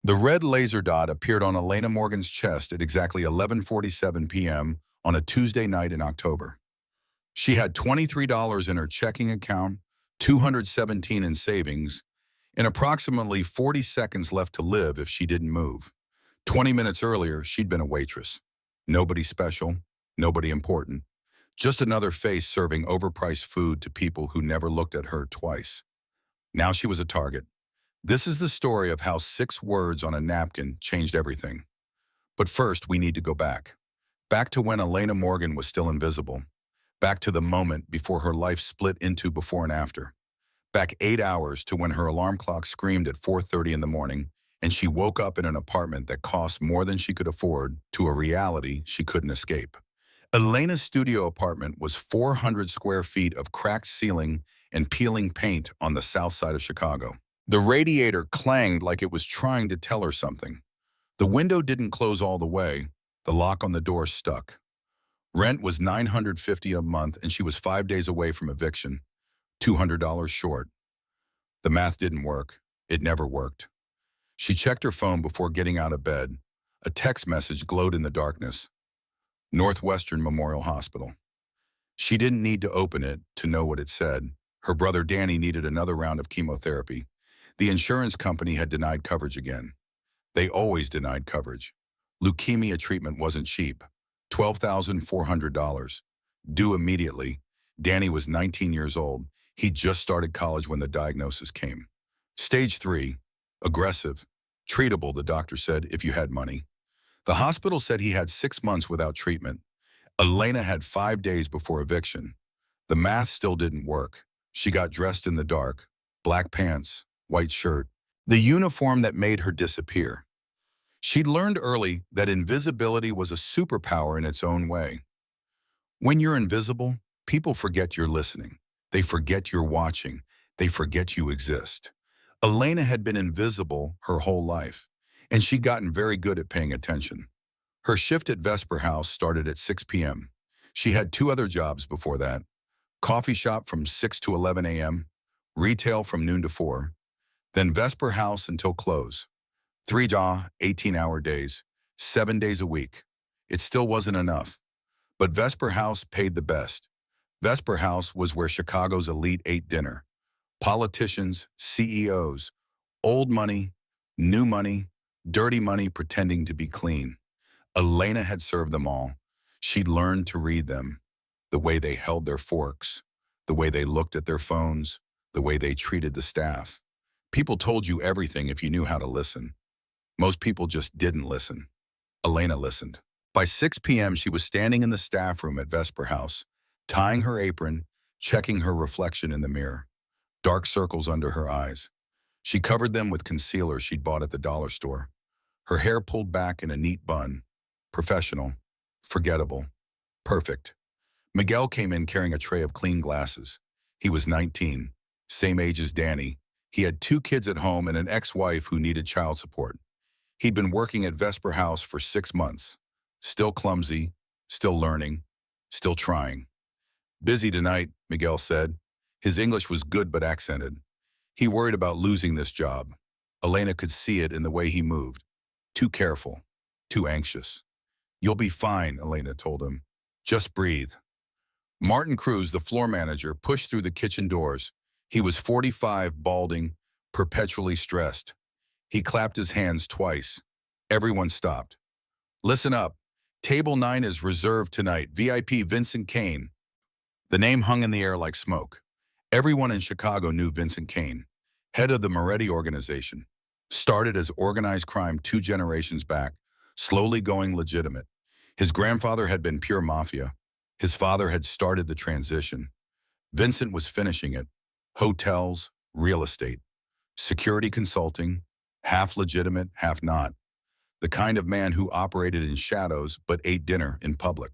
The red laser dot appeared on Elena Morgan's chest at exactly 11:47 p.m. on a Tuesday night in October. She had $23 in her checking account, 217 in savings, and approximately 40 seconds left to live if she didn't move. 20 minutes earlier, she'd been a waitress. Nobody special, nobody important. Just another face serving overpriced food to people who never looked at her twice. Now she was a target. This is the story of how 6 words on a napkin changed everything. But first, we need to go back. Back to when Elena Morgan was still invisible. Back to the moment before her life split into before and after. Back 8 hours to when her alarm clock screamed at 4:30 in the morning and she woke up in an apartment that cost more than she could afford to a reality she couldn't escape. Elena's studio apartment was 400 square feet of cracked ceiling and peeling paint on the south side of Chicago. The radiator clanged like it was trying to tell her something. The window didn't close all the way. The lock on the door stuck. Rent was $950 a month and she was 5 days away from eviction, $200 short. The math didn't work. It never worked. She checked her phone before getting out of bed. A text message glowed in the darkness. Northwestern Memorial Hospital. She didn't need to open it to know what it said. Her brother Danny needed another round of chemotherapy. The insurance company had denied coverage again. They always denied coverage. Leukemia treatment wasn't cheap. $12,400. Due immediately. Danny was 19 years old. He'd just started college when the diagnosis came. Stage 3. Aggressive. Treatable, the doctor said, if you had money. The hospital said he had 6 months without treatment. Elena had 5 days before eviction. The math still didn't work. She got dressed in the dark. Black pants, white shirt. The uniform that made her disappear. She'd learned early that invisibility was a superpower in its own way. When you're invisible, people forget you're listening. They forget you're watching. They forget you exist. Elena had been invisible her whole life, and she'd gotten very good at paying attention. Her shift at Vesper House started at 6 p.m. She had 2 other jobs before that. Coffee shop from 6 to 11 a.m., retail from noon to 4, then Vesper House until close. 3 18-hour days, 7 days a week. It still wasn't enough. But Vesper House paid the best. Vesper House was where Chicago's elite ate dinner. Politicians, CEOs, old money, new money, dirty money pretending to be clean. Elena had served them all. She'd learned to read them. The way they held their forks, the way they looked at their phones, the way they treated the staff. People told you everything if you knew how to listen. Most people just didn't listen. Elena listened. By 6 p.m., she was standing in the staff room at Vesper House, tying her apron, checking her reflection in the mirror. Dark circles under her eyes. She covered them with concealer she'd bought at the dollar store. Her hair pulled back in a neat bun. Professional. Forgettable. Perfect. Miguel came in carrying a tray of clean glasses. He was 19, same age as Danny. He had 2 kids at home and an ex-wife who needed child support. He'd been working at Vesper House for 6 months. Still clumsy, still learning, still trying. Busy tonight, Miguel said. His English was good but accented. He worried about losing this job. Elena could see it in the way he moved. Too careful, too anxious. You'll be fine, Elena told him. Just breathe. Martin Cruz, the floor manager, pushed through the kitchen doors. He was 45, balding, perpetually stressed. He clapped his hands twice. Everyone stopped. Listen up. Table 9 is reserved tonight. VIP Vincent Kane. The name hung in the air like smoke. Everyone in Chicago knew Vincent Kane, head of the Moretti organization. Started as organized crime 2 generations back, slowly going legitimate. His grandfather had been pure mafia. His father had started the transition. Vincent was finishing it. Hotels, real estate, security consulting, half legitimate, half not. The kind of man who operated in shadows but ate dinner in public.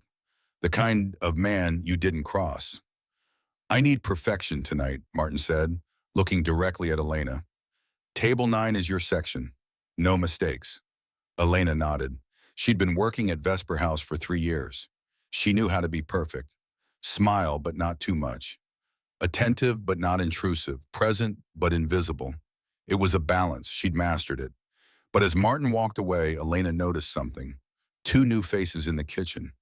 The kind of man you didn't cross. I need perfection tonight, Martin said, looking directly at Elena. Table 9 is your section. No mistakes. Elena nodded. She'd been working at Vesper House for 3 years. She knew how to be perfect. Smile, but not too much. Attentive, but not intrusive. Present, but invisible. It was a balance. She'd mastered it. But as Martin walked away, Elena noticed something. Two new faces in the kitchen.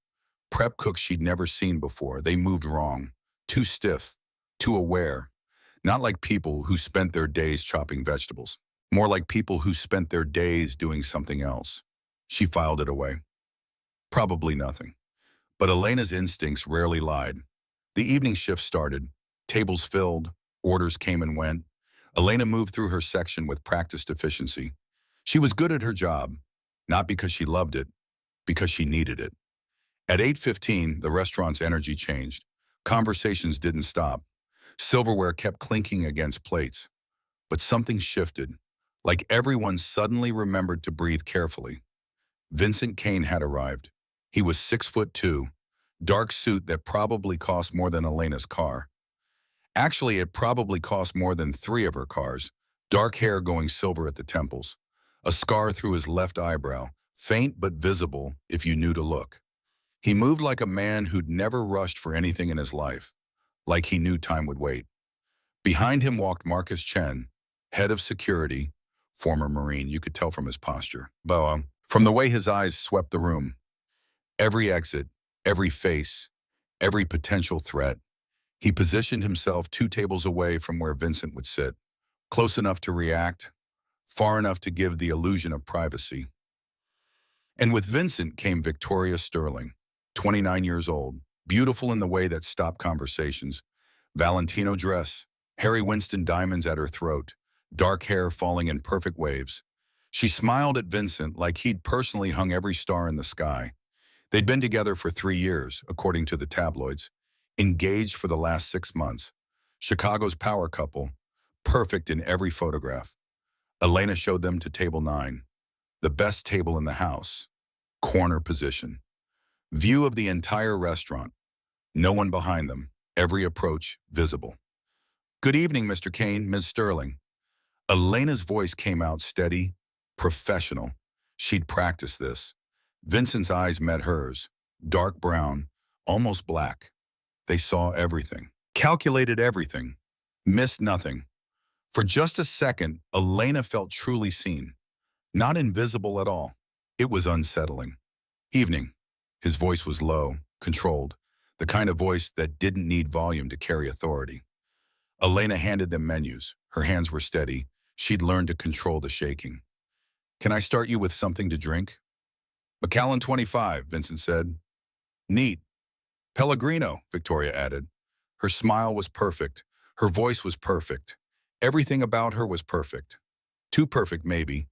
Prep cooks she'd never seen before. They moved wrong. Too stiff. Too aware. Not like people who spent their days chopping vegetables. More like people who spent their days doing something else. She filed it away. Probably nothing. But Elena's instincts rarely lied. The evening shift started. Tables filled. Orders came and went. Elena moved through her section with practiced efficiency. She was good at her job, not because she loved it, because she needed it. At 8:15, the restaurant's energy changed. Conversations didn't stop. Silverware kept clinking against plates. But something shifted, like everyone suddenly remembered to breathe carefully. Vincent Kane had arrived. He was 6'2", dark suit that probably cost more than Elena's car. Actually, it probably cost more than 3 of her cars. Dark hair going silver at the temples. A scar through his left eyebrow, faint but visible if you knew to look. He moved like a man who'd never rushed for anything in his life, like he knew time would wait. Behind him walked Marcus Chen, head of security, former Marine, you could tell from his posture. From the way his eyes swept the room. Every exit, every face, every potential threat. He positioned himself 2 tables away from where Vincent would sit, close enough to react, far enough to give the illusion of privacy. And with Vincent came Victoria Sterling, 29 years old, beautiful in the way that stopped conversations. Valentino dress, Harry Winston diamonds at her throat, dark hair falling in perfect waves. She smiled at Vincent like he'd personally hung every star in the sky. They'd been together for 3 years, according to the tabloids, engaged for the last 6 months. Chicago's power couple, perfect in every photograph. Elena showed them to table 9, the best table in the house, corner position. View of the entire restaurant, no one behind them, every approach visible. "Good evening, Mr. Kane, Ms. Sterling." Elena's voice came out steady, professional. She'd practiced this. Vincent's eyes met hers, dark brown, almost black. They saw everything, calculated everything, missed nothing. For just a second, Elena felt truly seen, not invisible at all. It was unsettling. "Evening." His voice was low, controlled, the kind of voice that didn't need volume to carry authority. Elena handed them menus. Her hands were steady. She'd learned to control the shaking. "Can I start you with something to drink?" "Macallan 25, Vincent said. "Neat." "Pellegrino," Victoria added. Her smile was perfect. Her voice was perfect. Everything about her was perfect. Too perfect, maybe.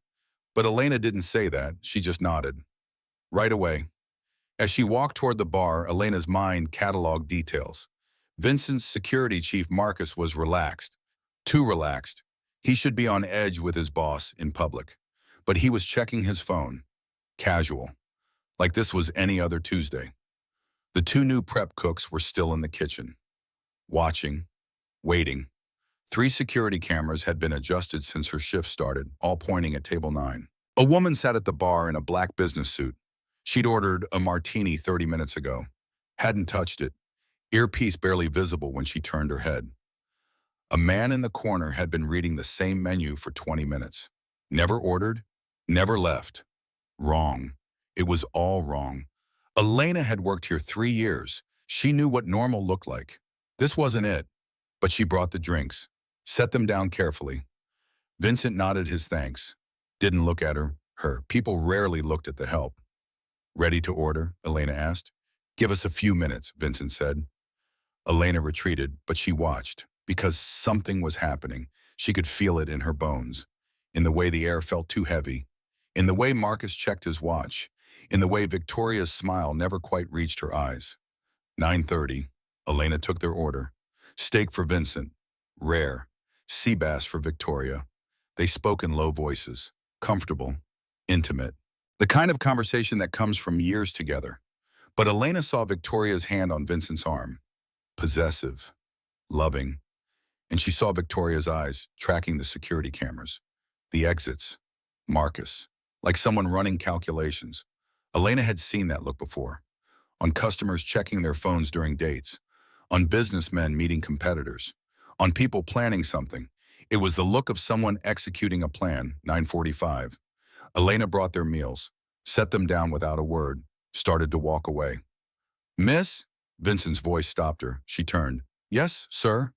But Elena didn't say that. She just nodded. Right away. As she walked toward the bar, Elena's mind cataloged details. Vincent's security chief, Marcus, was relaxed. Too relaxed. He should be on edge with his boss in public. But he was checking his phone. Casual. Like this was any other Tuesday. The 2 new prep cooks were still in the kitchen. Watching. Waiting. 3 security cameras had been adjusted since her shift started, all pointing at table 9. A woman sat at the bar in a black business suit. She'd ordered a martini 30 minutes ago. Hadn't touched it. Earpiece barely visible when she turned her head. A man in the corner had been reading the same menu for 20 minutes. Never ordered, never left. Wrong. It was all wrong. Elena had worked here 3 years. She knew what normal looked like. This wasn't it. But she brought the drinks. Set them down carefully. Vincent nodded his thanks. Didn't look at her. People rarely looked at the help. "Ready to order?" Elena asked. "Give us a few minutes," Vincent said. Elena retreated, but she watched, because something was happening. She could feel it in her bones, in the way the air felt too heavy, in the way Marcus checked his watch, in the way Victoria's smile never quite reached her eyes. 9:30, Elena took their order. Steak for Vincent, rare. Sea bass for Victoria. They spoke in low voices, comfortable, intimate. The kind of conversation that comes from years together. But Elena saw Victoria's hand on Vincent's arm. Possessive, loving. And she saw Victoria's eyes tracking the security cameras. The exits. Marcus. Like someone running calculations. Elena had seen that look before. On customers checking their phones during dates. On businessmen meeting competitors. On people planning something. It was the look of someone executing a plan, 9:45. Elena brought their meals, set them down without a word, started to walk away. Miss? Vincent's voice stopped her. She turned. Yes, sir?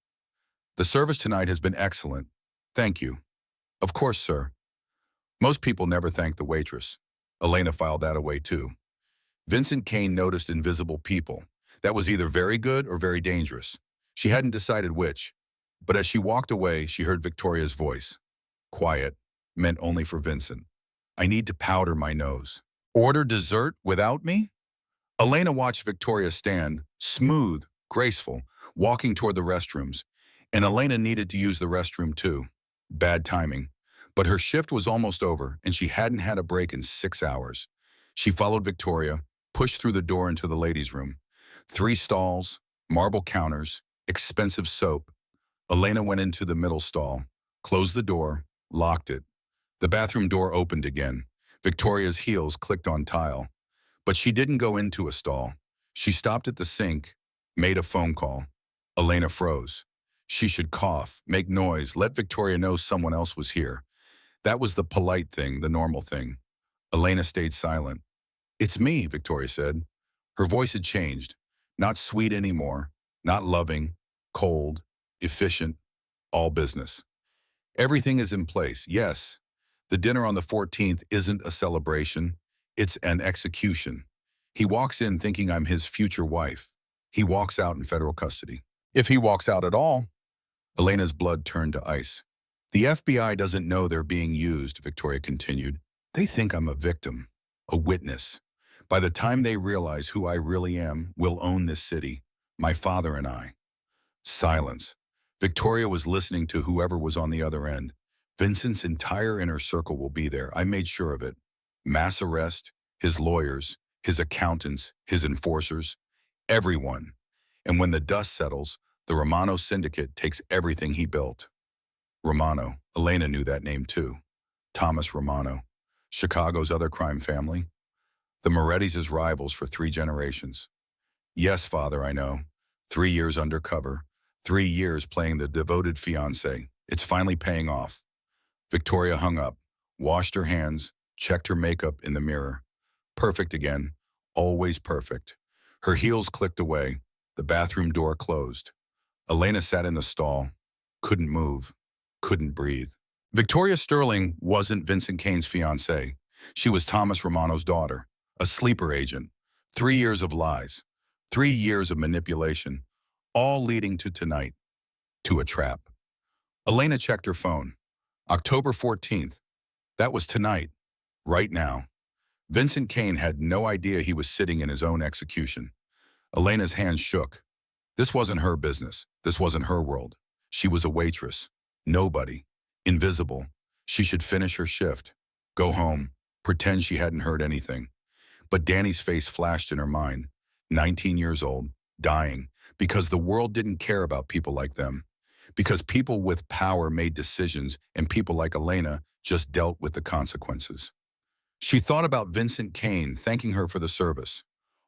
The service tonight has been excellent. Thank you. Of course, sir. Most people never thank the waitress. Elena filed that away too. Vincent Kane noticed invisible people. That was either very good or very dangerous. She hadn't decided which. But as she walked away, she heard Victoria's voice. Quiet, meant only for Vincent. I need to powder my nose. Order dessert without me? Elena watched Victoria stand, smooth, graceful, walking toward the restrooms. And Elena needed to use the restroom too. Bad timing. But her shift was almost over, and she hadn't had a break in 6 hours. She followed Victoria, pushed through the door into the ladies' room. 3 stalls, marble counters, expensive soap. Elena went into the middle stall, closed the door, locked it. The bathroom door opened again. Victoria's heels clicked on tile. But she didn't go into a stall. She stopped at the sink, made a phone call. Elena froze. She should cough, make noise, let Victoria know someone else was here. That was the polite thing, the normal thing. Elena stayed silent. It's me, Victoria said. Her voice had changed. Not sweet anymore, not loving, cold, efficient, all business. Everything is in place, yes. The dinner on the 14th isn't a celebration, it's an execution. He walks in thinking I'm his future wife. He walks out in federal custody. If he walks out at all. Elena's blood turned to ice. The FBI doesn't know they're being used, Victoria continued. They think I'm a victim, a witness. By the time they realize who I really am, we'll own this city, my father and I. Silence. Victoria was listening to whoever was on the other end. Vincent's entire inner circle will be there. I made sure of it. Mass arrest, his lawyers, his accountants, his enforcers, everyone. And when the dust settles, the Romano syndicate takes everything he built. Romano. Elena knew that name too. Thomas Romano. Chicago's other crime family. The Moretti's' rivals for 3 generations. Yes, father, I know. 3 years undercover. 3 years playing the devoted fiancée. It's finally paying off. Victoria hung up, washed her hands, checked her makeup in the mirror. Perfect again. Always perfect. Her heels clicked away. The bathroom door closed. Elena sat in the stall. Couldn't move. Couldn't breathe. Victoria Sterling wasn't Vincent Kane's fiancée. She was Thomas Romano's daughter. A sleeper agent. 3 years of lies. 3 years of manipulation. All leading to tonight. To a trap. Elena checked her phone. October 14th. That was tonight. Right now. Vincent Kane had no idea he was sitting in his own execution. Elena's hands shook. This wasn't her business. This wasn't her world. She was a waitress. Nobody. Invisible. She should finish her shift. Go home. Pretend she hadn't heard anything. But Danny's face flashed in her mind. 19 years old. Dying. Because the world didn't care about people like them. Because people with power made decisions and people like Elena just dealt with the consequences. She thought about Vincent Kane thanking her for the service.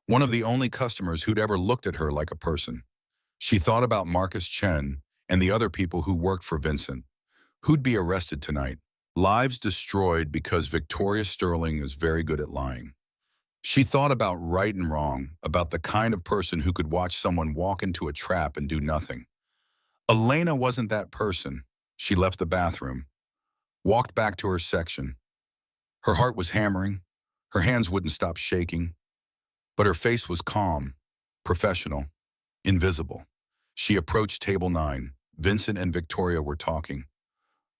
One of the only customers who'd ever looked at her like a person. She thought about Marcus Chen and the other people who worked for Vincent. Who'd be arrested tonight? Lives destroyed because Victoria Sterling is very good at lying. She thought about right and wrong, about the kind of person who could watch someone walk into a trap and do nothing. Elena wasn't that person. She left the bathroom, walked back to her section. Her heart was hammering. Her hands wouldn't stop shaking. But her face was calm, professional, invisible. She approached table 9. Vincent and Victoria were talking.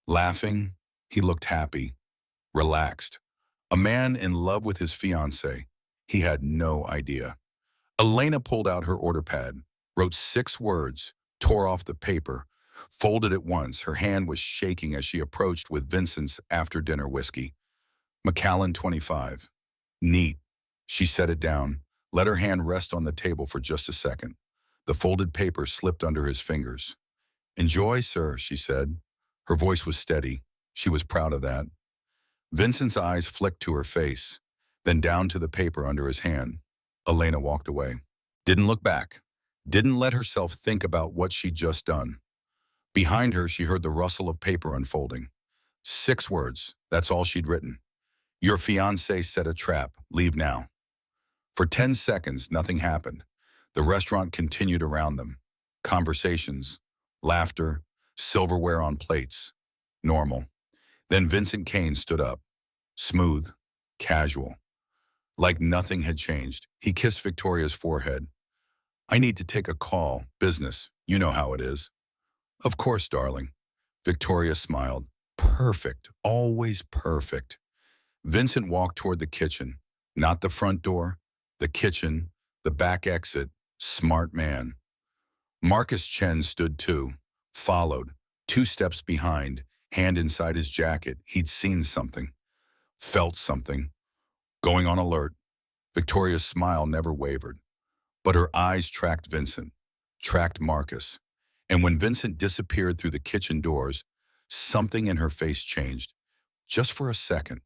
Laughing, he looked happy, relaxed. A man in love with his fiancée. He had no idea. Elena pulled out her order pad, wrote 6 words, tore off the paper, folded it once. Her hand was shaking as she approached with Vincent's after-dinner whiskey. Macallan 25. Neat. She set it down, let her hand rest on the table for just a second. The folded paper slipped under his fingers. Enjoy, sir, she said. Her voice was steady. She was proud of that. Vincent's eyes flicked to her face, then down to the paper under his hand. Elena walked away. Didn't look back. Didn't let herself think about what she'd just done. Behind her, she heard the rustle of paper unfolding. 6 words. That's all she'd written. Your fiancé set a trap. Leave now. For 10 seconds, nothing happened. The restaurant continued around them. Conversations, laughter, silverware on plates. Normal. Then Vincent Kane stood up. Smooth, casual. Like nothing had changed. He kissed Victoria's forehead. I need to take a call. Business. You know how it is. Of course, darling. Victoria smiled. Perfect. Always perfect. Vincent walked toward the kitchen. Not the front door. The kitchen. The back exit. Smart man. Marcus Chen stood too. Followed. 2 steps behind. Hand inside his jacket. He'd seen something. Felt something. Going on alert. Victoria's smile never wavered. But her eyes tracked Vincent. Tracked Marcus. And when Vincent disappeared through the kitchen doors, something in her face changed. Just for a second.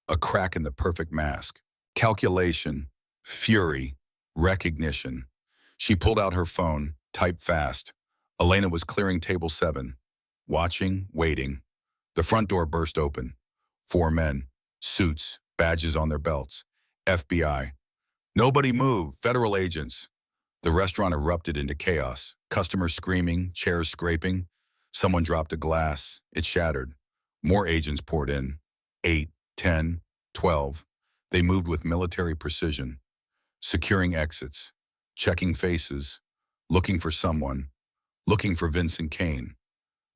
A crack in the perfect mask. Calculation. Fury. Recognition. She pulled out her phone, typed fast. Elena was clearing table 7. Watching, waiting. The front door burst open. 4 men. Suits. Badges on their belts. FBI. Nobody move. Federal agents. The restaurant erupted into chaos. Customers screaming, chairs scraping. Someone dropped a glass. It shattered. More agents poured in. 8, 10, 12. They moved with military precision. Securing exits. Checking faces. Looking for someone. Looking for Vincent Kane.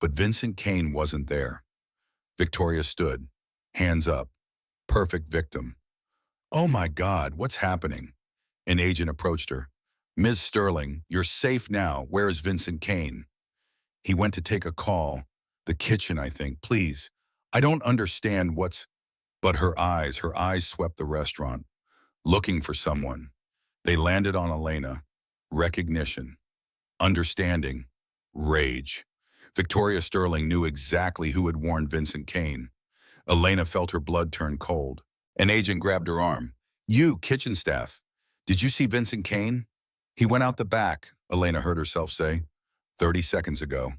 But Vincent Kane wasn't there. Victoria stood. Hands up. Perfect victim. Oh my God, what's happening? An agent approached her. Ms. Sterling, you're safe now. Where is Vincent Kane? He went to take a call. The kitchen, I think. Please. I don't understand what's... But her eyes swept the restaurant. Looking for someone. They landed on Elena. Recognition. Understanding. Rage. Victoria Sterling knew exactly who had warned Vincent Kane. Elena felt her blood turn cold. An agent grabbed her arm. You, kitchen staff. Did you see Vincent Kane? He went out the back, Elena heard herself say. 30 seconds ago.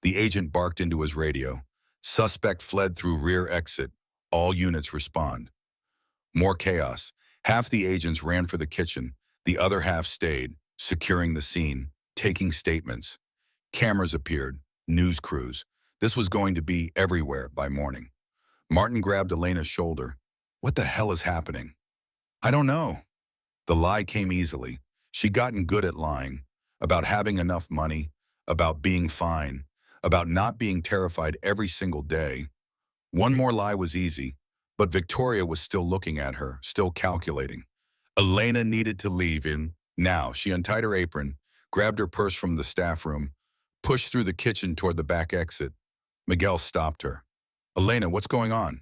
The agent barked into his radio. Suspect fled through rear exit. All units respond. More chaos. Half the agents ran for the kitchen. The other half stayed, securing the scene, taking statements. Cameras appeared. News crews. This was going to be everywhere by morning. Martin grabbed Elena's shoulder. What the hell is happening? I don't know. The lie came easily. She'd gotten good at lying. About having enough money. About being fine. About not being terrified every single day. One more lie was easy, but Victoria was still looking at her, still calculating. Elena needed to leave now. She untied her apron, grabbed her purse from the staff room, pushed through the kitchen toward the back exit. Miguel stopped her. Elena, what's going on?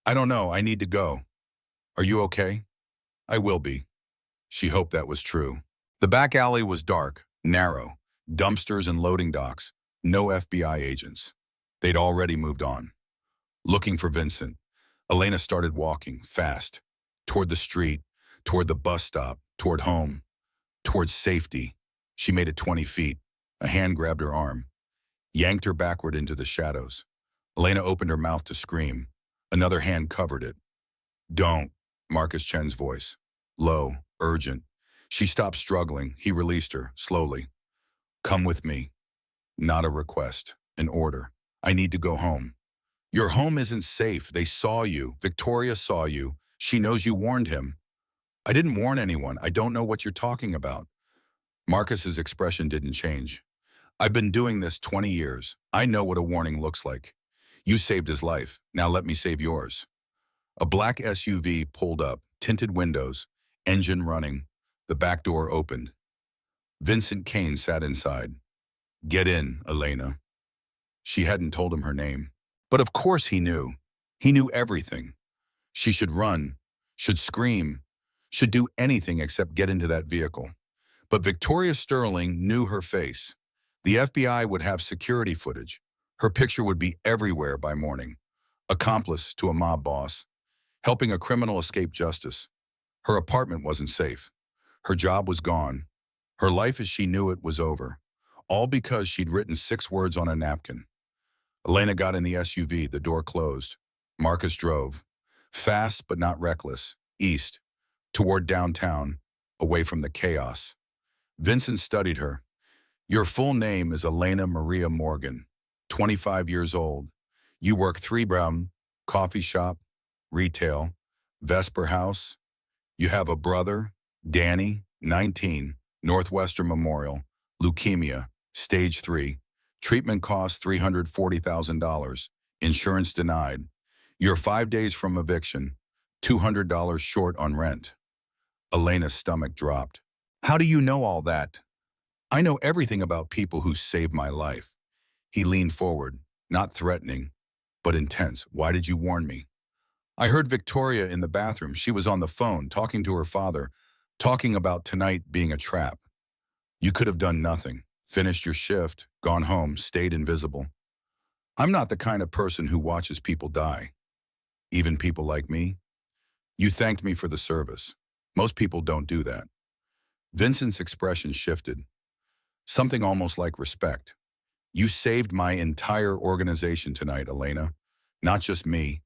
I don't know. I need to go. Are you okay? I will be. She hoped that was true. The back alley was dark, narrow, dumpsters and loading docks, no FBI agents. They'd already moved on. Looking for Vincent, Elena started walking, fast, toward the street, toward the bus stop, toward home, toward safety. She made it 20 feet. A hand grabbed her arm, yanked her backward into the shadows. Elena opened her mouth to scream. Another hand covered it. Don't, Marcus Chen's voice. Low, urgent. She stopped struggling. He released her, slowly. Come with me. Not a request, an order. I need to go home. Your home isn't safe. They saw you. Victoria saw you. She knows you warned him. I didn't warn anyone. I don't know what you're talking about. Marcus's expression didn't change. I've been doing this 20 years. I know what a warning looks like. You saved his life. Now let me save yours. A black SUV pulled up, tinted windows, engine running. The back door opened. Vincent Kane sat inside. Get in, Elena. She hadn't told him her name. But of course he knew. He knew everything. She should run, should scream, should do anything except get into that vehicle. But Victoria Sterling knew her face. The FBI would have security footage. Her picture would be everywhere by morning. Accomplice to a mob boss, helping a criminal escape justice. Her apartment wasn't safe. Her job was gone. Her life as she knew it was over. All because she'd written 6 words on a napkin. Elena got in the SUV, the door closed. Marcus drove. Fast but not reckless, east, toward downtown, away from the chaos. Vincent studied her. Your full name is Elena Maria Morgan, 25 years old. You work three brown, coffee shop, retail, Vesper House. You have a brother, Danny, 19, Northwestern Memorial, leukemia, stage 3. Treatment costs $340,000. Insurance denied. You're 5 days from eviction, $200 short on rent. Elena's stomach dropped. How do you know all that? I know everything about people who saved my life. He leaned forward, not threatening, but intense. Why did you warn me? I heard Victoria in the bathroom. She was on the phone, talking to her father, talking about tonight being a trap. You could have done nothing, finished your shift, gone home, stayed invisible. I'm not the kind of person who watches people die. Even people like me. You thanked me for the service. Most people don't do that. Vincent's expression shifted. Something almost like respect. You saved my entire organization tonight, Elena. Not just me,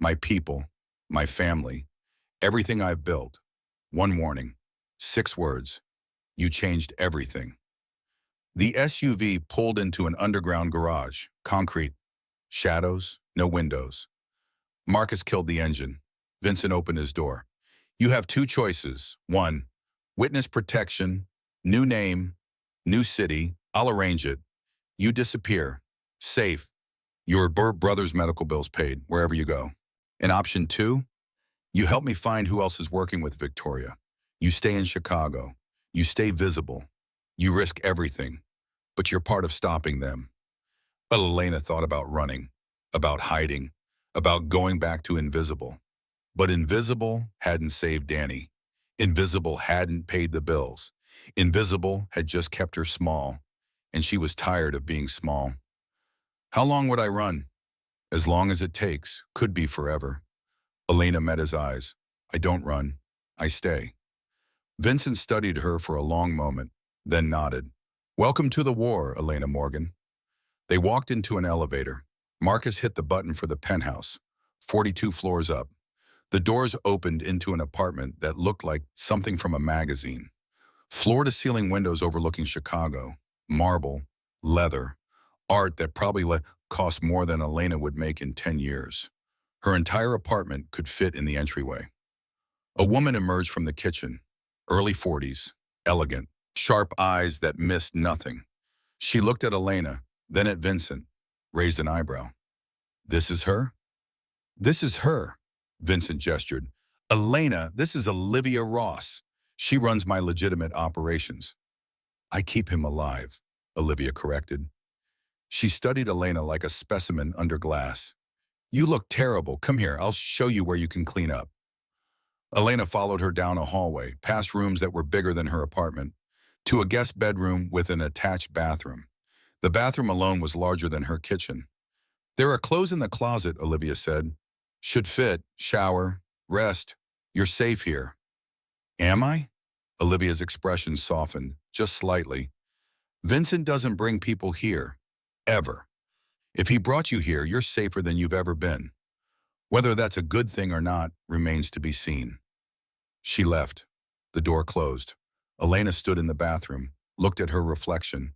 my people, my family, everything I've built. One warning, 6 words. You changed everything. The SUV pulled into an underground garage, concrete, shadows, no windows. Marcus killed the engine. Vincent opened his door. You have 2 choices. 1, witness protection, new name, new city, I'll arrange it. You disappear. Safe. Your brother's medical bills paid, wherever you go. And option 2, you help me find who else is working with Victoria. You stay in Chicago. You stay visible. You risk everything, but you're part of stopping them. Well, Elena thought about running, about hiding, about going back to invisible. But invisible hadn't saved Danny. Invisible hadn't paid the bills. Invisible had just kept her small, and she was tired of being small. How long would I run? As long as it takes, could be forever. Elena met his eyes. I don't run. I stay. Vincent studied her for a long moment, then nodded. Welcome to the war, Elena Morgan. They walked into an elevator. Marcus hit the button for the penthouse, 42 floors up. The doors opened into an apartment that looked like something from a magazine. Floor-to-ceiling windows overlooking Chicago, marble, leather, art that probably cost more than Elena would make in 10 years. Her entire apartment could fit in the entryway. A woman emerged from the kitchen, early 40s, elegant, sharp eyes that missed nothing. She looked at Elena, then at Vincent, raised an eyebrow. This is her? This is her, Vincent gestured. Elena, this is Olivia Ross. She runs my legitimate operations. I keep him alive, Olivia corrected. She studied Elena like a specimen under glass. You look terrible. Come here, I'll show you where you can clean up. Elena followed her down a hallway, past rooms that were bigger than her apartment, to a guest bedroom with an attached bathroom. The bathroom alone was larger than her kitchen. There are clothes in the closet, Olivia said. Should fit, shower, rest. You're safe here. Am I? Olivia's expression softened, just slightly. Vincent doesn't bring people here, ever. If he brought you here, you're safer than you've ever been. Whether that's a good thing or not remains to be seen. She left. The door closed. Elena stood in the bathroom, looked at her reflection.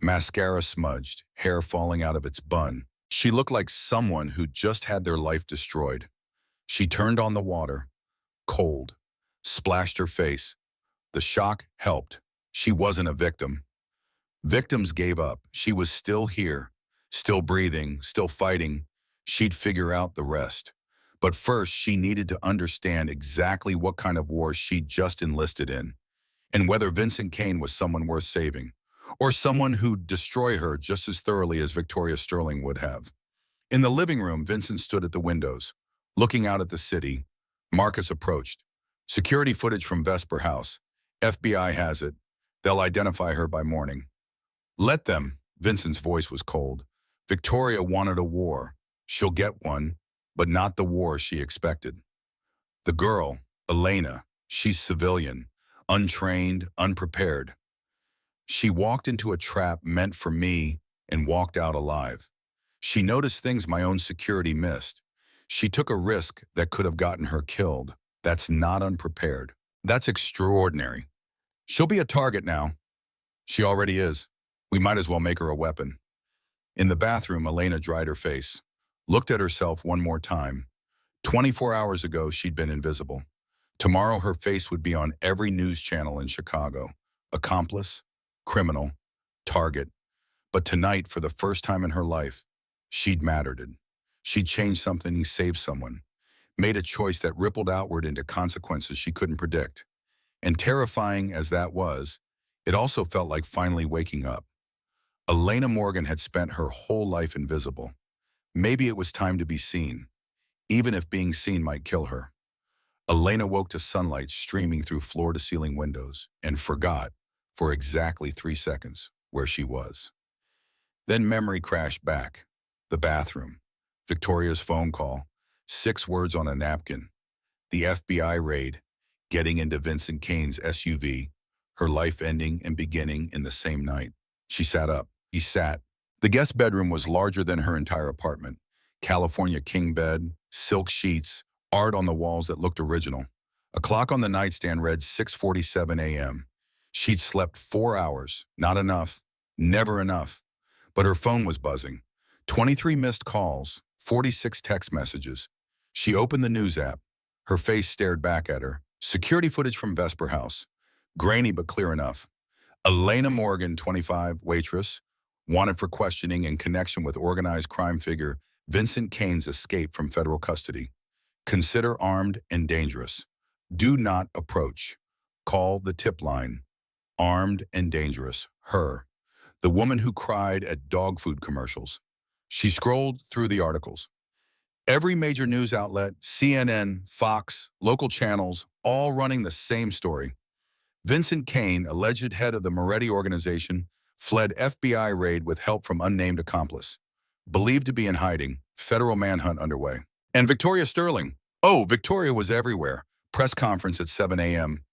Mascara smudged, hair falling out of its bun. She looked like someone who just had their life destroyed. She turned on the water, cold, splashed her face. The shock helped. She wasn't a victim. Victims gave up. She was still here, still breathing, still fighting. She'd figure out the rest. But first, she needed to understand exactly what kind of war she'd just enlisted in, and whether Vincent Kane was someone worth saving, or someone who'd destroy her just as thoroughly as Victoria Sterling would have. In the living room, Vincent stood at the windows, looking out at the city. Marcus approached. Security footage from Vesper House. FBI has it. They'll identify her by morning. Let them. Vincent's voice was cold. Victoria wanted a war. She'll get one, but not the war she expected. The girl, Elena, she's civilian, untrained, unprepared. She walked into a trap meant for me and walked out alive. She noticed things my own security missed. She took a risk that could have gotten her killed. That's not unprepared. That's extraordinary. She'll be a target now. She already is. We might as well make her a weapon. In the bathroom, Elena dried her face, looked at herself one more time. 24 hours ago, she'd been invisible. Tomorrow, her face would be on every news channel in Chicago. Accomplice, criminal, target. But tonight, for the first time in her life, she'd mattered. She'd changed something and saved someone, made a choice that rippled outward into consequences she couldn't predict. And terrifying as that was, it also felt like finally waking up. Elena Morgan had spent her whole life invisible. Maybe it was time to be seen, even if being seen might kill her. Elena woke to sunlight streaming through floor-to-ceiling windows and forgot, for exactly 3 seconds, where she was. Then memory crashed back. The bathroom, Victoria's phone call, 6 words on a napkin, the FBI raid, getting into Vincent Kane's SUV, her life ending and beginning in the same night. She sat up. He sat. The guest bedroom was larger than her entire apartment. California king bed, silk sheets, art on the walls that looked original. A clock on the nightstand read 6:47 a.m. She'd slept 4 hours. Not enough. Never enough. But her phone was buzzing. 23 missed calls, 46 text messages. She opened the news app. Her face stared back at her. Security footage from Vesper House. Grainy but clear enough. Elena Morgan, 25, waitress, wanted for questioning in connection with organized crime figure Vincent Kane's escape from federal custody. Consider armed and dangerous. Do not approach. Call the tip line. Armed and dangerous. Her. The woman who cried at dog food commercials. She scrolled through the articles. Every major news outlet, CNN, Fox, local channels, all running the same story. Vincent Kane, alleged head of the Moretti organization, fled FBI raid with help from unnamed accomplice. Believed to be in hiding, federal manhunt underway. And Victoria Sterling. Oh, Victoria was everywhere. Press conference at 7 a.m.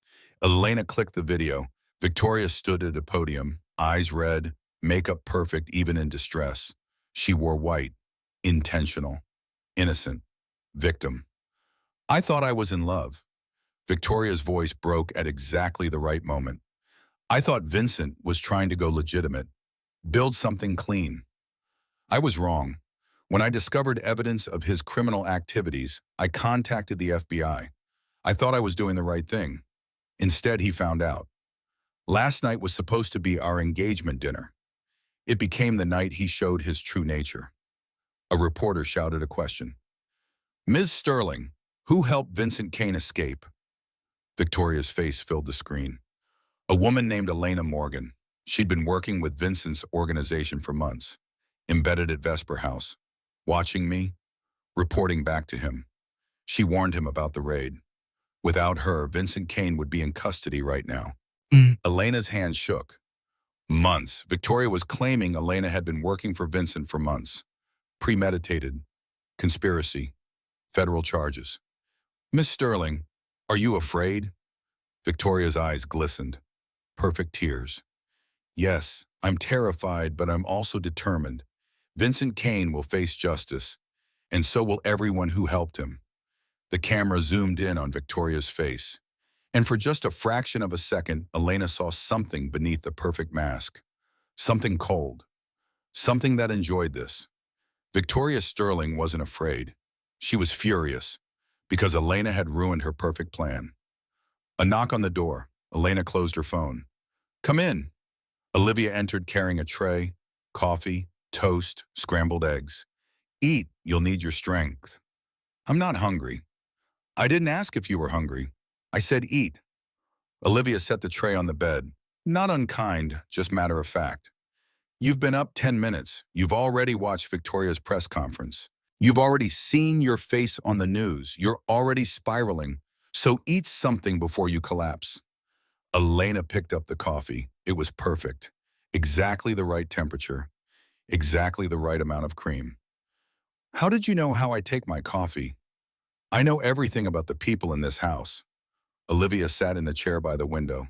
Elena clicked the video. Victoria stood at a podium, eyes red, makeup perfect even in distress. She wore white, intentional, innocent, victim. I thought I was in love. Victoria's voice broke at exactly the right moment. I thought Vincent was trying to go legitimate, build something clean. I was wrong. When I discovered evidence of his criminal activities, I contacted the FBI. I thought I was doing the right thing. Instead, he found out. Last night was supposed to be our engagement dinner. It became the night he showed his true nature. A reporter shouted a question. Ms. Sterling, who helped Vincent Kane escape? Victoria's face filled the screen. A woman named Elena Morgan. She'd been working with Vincent's organization for months, embedded at Vesper House, watching me, reporting back to him. She warned him about the raid. Without her, Vincent Kane would be in custody right now. Elena's hand shook. Months. Victoria was claiming Elena had been working for Vincent for months. Premeditated. Conspiracy. Federal charges. Miss Sterling, are you afraid? Victoria's eyes glistened. Perfect tears. Yes, I'm terrified, but I'm also determined. Vincent Kane will face justice, and so will everyone who helped him. The camera zoomed in on Victoria's face. And for just a fraction of a second, Elena saw something beneath the perfect mask. Something cold. Something that enjoyed this. Victoria Sterling wasn't afraid. She was furious, because Elena had ruined her perfect plan. A knock on the door. Elena closed her phone. Come in. Olivia entered carrying a tray, coffee, toast, scrambled eggs. Eat, you'll need your strength. I'm not hungry. I didn't ask if you were hungry. I said eat. Olivia set the tray on the bed. Not unkind, just matter of fact. You've been up 10 minutes. You've already watched Victoria's press conference. You've already seen your face on the news. You're already spiraling. So eat something before you collapse. Elena picked up the coffee. It was perfect. Exactly the right temperature. Exactly the right amount of cream. How did you know how I take my coffee? I know everything about the people in this house. Olivia sat in the chair by the window.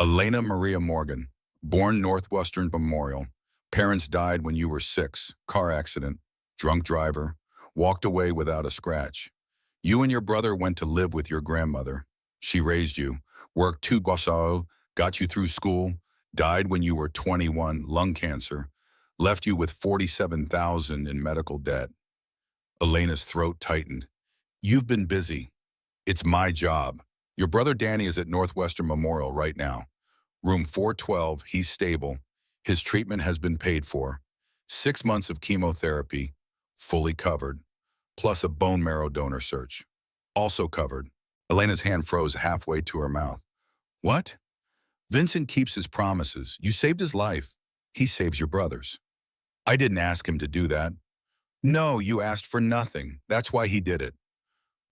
Elena Maria Morgan, born Northwestern Memorial. Parents died when you were 6. Car accident. Drunk driver. walked away without a scratch. You and your brother went to live with your grandmother. She raised you, worked 2 got you through school, died when you were 21, lung cancer, left you with 47,000 in medical debt. Elena's throat tightened. You've been busy. It's my job. Your brother Danny is at Northwestern Memorial right now. Room 412, he's stable. His treatment has been paid for. 6 months of chemotherapy, fully covered, plus a bone marrow donor search, also covered. Elena's hand froze halfway to her mouth. What? Vincent keeps his promises. You saved his life. He saves your brother's. I didn't ask him to do that. No, you asked for nothing. That's why he did it.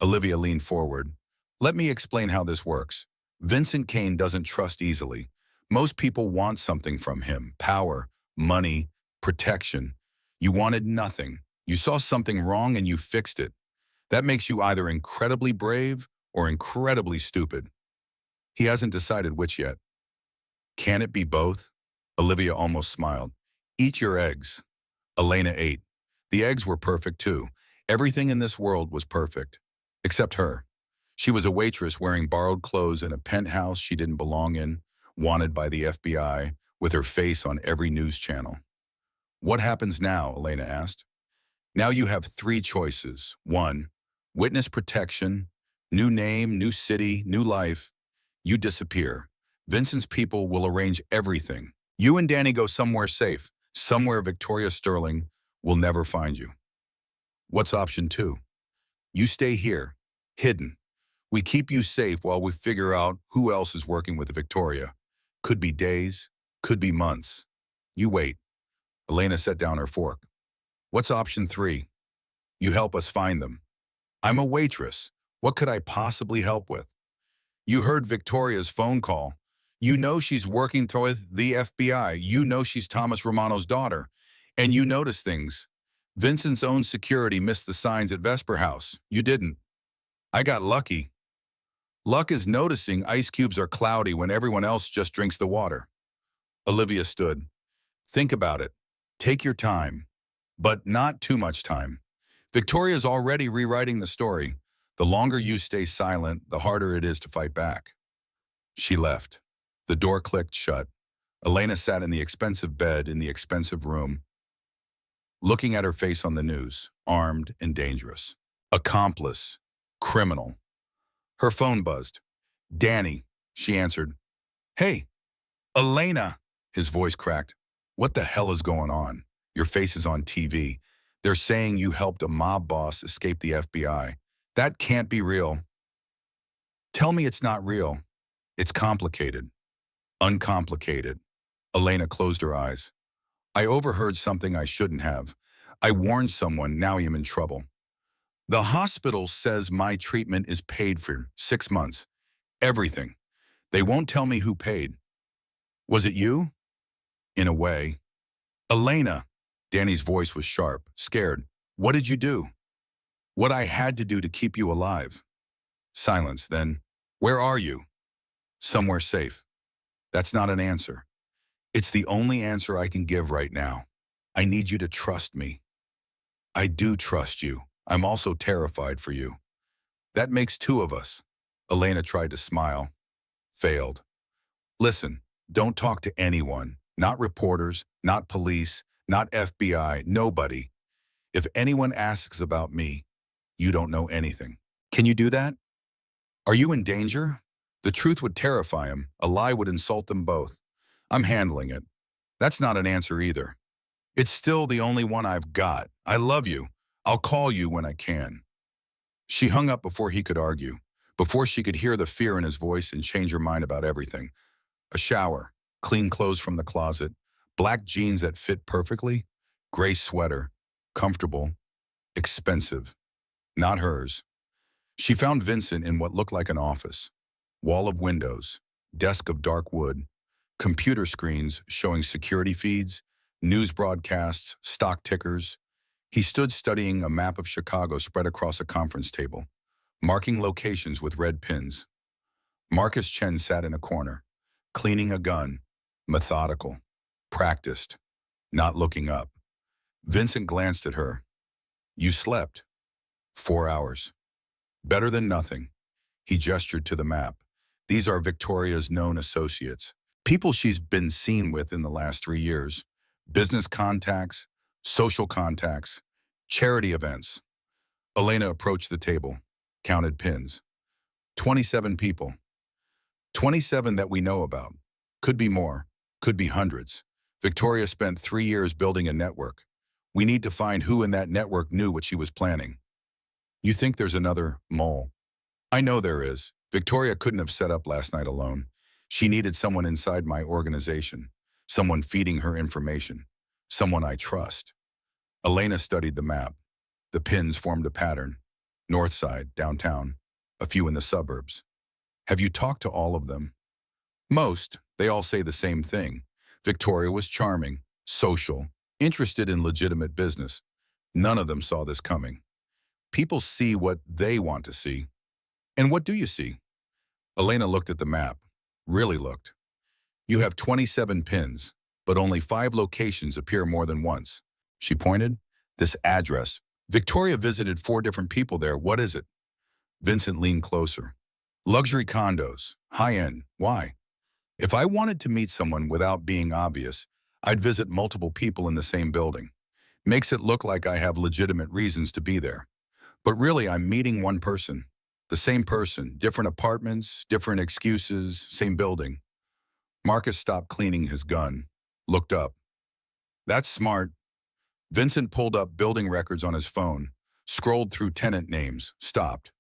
Olivia leaned forward. Let me explain how this works. Vincent Kane doesn't trust easily. Most people want something from him. Power, money, protection. You wanted nothing. You saw something wrong and you fixed it. That makes you either incredibly brave or incredibly stupid. He hasn't decided which yet. Can it be both? Olivia almost smiled. Eat your eggs. Elena ate. The eggs were perfect too. Everything in this world was perfect. Except her. She was a waitress wearing borrowed clothes in a penthouse she didn't belong in, wanted by the FBI, with her face on every news channel. What happens now? Elena asked. Now you have 3 choices. 1, witness protection, new name, new city, new life. You disappear. Vincent's people will arrange everything. You and Danny go somewhere safe, somewhere Victoria Sterling will never find you. What's option 2? You stay here, hidden. We keep you safe while we figure out who else is working with Victoria. Could be days, could be months. You wait. Elena set down her fork. What's option 3? You help us find them. I'm a waitress. What could I possibly help with? You heard Victoria's phone call. You know she's working with the FBI. You know she's Thomas Romano's daughter. And you notice things. Vincent's own security missed the signs at Vesper House. You didn't. I got lucky. Luck is noticing ice cubes are cloudy when everyone else just drinks the water. Olivia stood. Think about it. Take your time. But not too much time. Victoria's already rewriting the story. The longer you stay silent, the harder it is to fight back. She left. The door clicked shut. Elena sat in the expensive bed in the expensive room, looking at her face on the news, armed and dangerous. Accomplice. Criminal. Her phone buzzed. Danny, she answered. Hey, Elena, his voice cracked. What the hell is going on? Your face is on TV. They're saying you helped a mob boss escape the FBI. That can't be real. Tell me it's not real. It's complicated. Uncomplicated. Elena closed her eyes. I overheard something I shouldn't have. I warned someone, now I am in trouble. The hospital says my treatment is paid for 6 months. Everything. They won't tell me who paid. Was it you? In a way. Elena. Danny's voice was sharp, scared. What did you do? What I had to do to keep you alive. Silence, then. Where are you? Somewhere safe. That's not an answer. It's the only answer I can give right now. I need you to trust me. I do trust you. I'm also terrified for you. That makes 2 of us. Elena tried to smile. Failed. Listen, don't talk to anyone. Not reporters, not police, not FBI, nobody. If anyone asks about me, you don't know anything. Can you do that? Are you in danger? The truth would terrify him. A lie would insult them both. I'm handling it. That's not an answer either. It's still the only one I've got. I love you. I'll call you when I can. She hung up before he could argue, before she could hear the fear in his voice and change her mind about everything. A shower, clean clothes from the closet, black jeans that fit perfectly, gray sweater, comfortable, expensive, not hers. She found Vincent in what looked like an office. Wall of windows, desk of dark wood, computer screens showing security feeds, news broadcasts, stock tickers. He stood studying a map of Chicago spread across a conference table, marking locations with red pins. Marcus Chen sat in a corner, cleaning a gun, methodical, practiced, not looking up. Vincent glanced at her. You slept. 4 hours. Better than nothing. He gestured to the map. These are Victoria's known associates. People she's been seen with in the last 3 years. Business contacts, social contacts, charity events. Elena approached the table, counted pins. 27 people. 27 that we know about. Could be more. Could be hundreds. Victoria spent 3 years building a network. We need to find who in that network knew what she was planning. You think there's another mole? I know there is. Victoria couldn't have set up last night alone. She needed someone inside my organization, someone feeding her information, someone I trust. Elena studied the map. The pins formed a pattern. North side, downtown, a few in the suburbs. Have you talked to all of them? Most. They all say the same thing. Victoria was charming, social, interested in legitimate business. None of them saw this coming. People see what they want to see. And what do you see? Elena looked at the map. Really looked. You have 27 pins, but only 5 locations appear more than once. She pointed. This address. Victoria visited 4 different people there. What is it? Vincent leaned closer. Luxury condos. High-end. Why? If I wanted to meet someone without being obvious, I'd visit multiple people in the same building. Makes it look like I have legitimate reasons to be there. But really, I'm meeting one person. The same person, different apartments, different excuses, same building. Marcus stopped cleaning his gun, looked up. That's smart. Vincent pulled up building records on his phone, scrolled through tenant names, stopped.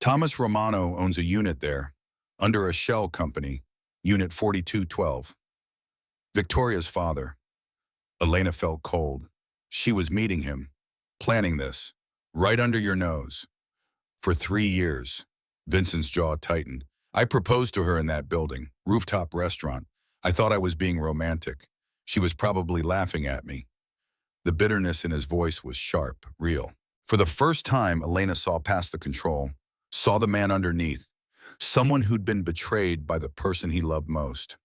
Thomas Romano owns a unit there, under a shell company, Unit 4212. Victoria's father. Elena felt cold. She was meeting him, planning this, right under your nose. For 3 years. Vincent's jaw tightened. I proposed to her in that building, rooftop restaurant. I thought I was being romantic. She was probably laughing at me. The bitterness in his voice was sharp, real. For the first time, Elena saw past the control, saw the man underneath, someone who'd been betrayed by the person he loved most.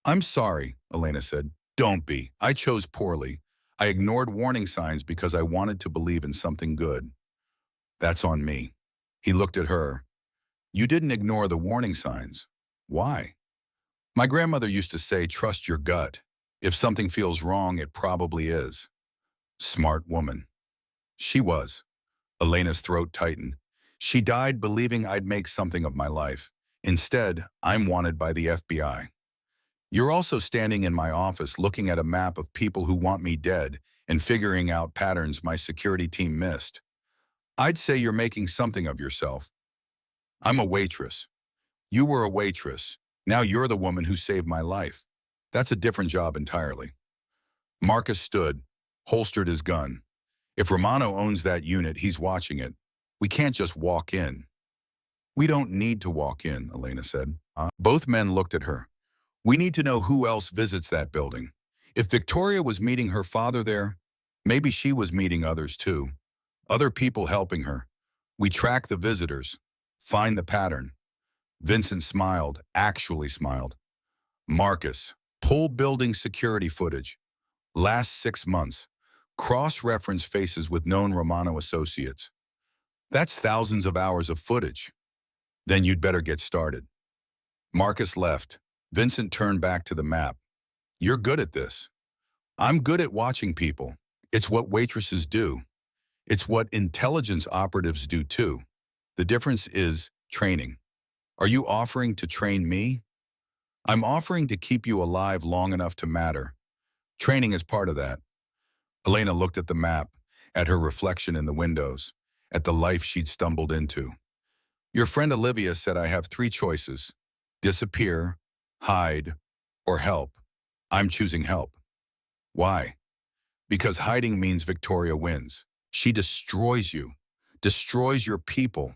I'm sorry, Elena said. Don't be. I chose poorly. I ignored warning signs because I wanted to believe in something good. That's on me. He looked at her. You didn't ignore the warning signs. Why? My grandmother used to say, trust your gut. If something feels wrong, it probably is. Smart woman. She was. Elena's throat tightened. She died believing I'd make something of my life. Instead, I'm wanted by the FBI. You're also standing in my office looking at a map of people who want me dead and figuring out patterns my security team missed. I'd say you're making something of yourself. I'm a waitress. You were a waitress. Now you're the woman who saved my life. That's a different job entirely. Marcus stood, holstered his gun. If Romano owns that unit, he's watching it. We can't just walk in. We don't need to walk in, Elena said. Both men looked at her. We need to know who else visits that building. If Victoria was meeting her father there, maybe she was meeting others too. Other people helping her. We track the visitors, find the pattern. Vincent smiled, actually smiled. Marcus, pull building security footage. Last 6 months. Cross-reference faces with known Romano associates. That's thousands of hours of footage. Then you'd better get started. Marcus left. Vincent turned back to the map. You're good at this. I'm good at watching people. It's what waitresses do. It's what intelligence operatives do too. The difference is training. Are you offering to train me? I'm offering to keep you alive long enough to matter. Training is part of that. Elena looked at the map, at her reflection in the windows, at the life she'd stumbled into. Your friend Olivia said I have 3 choices. Disappear, hide, or help. I'm choosing help. Why? Because hiding means Victoria wins. She destroys you, destroys your people,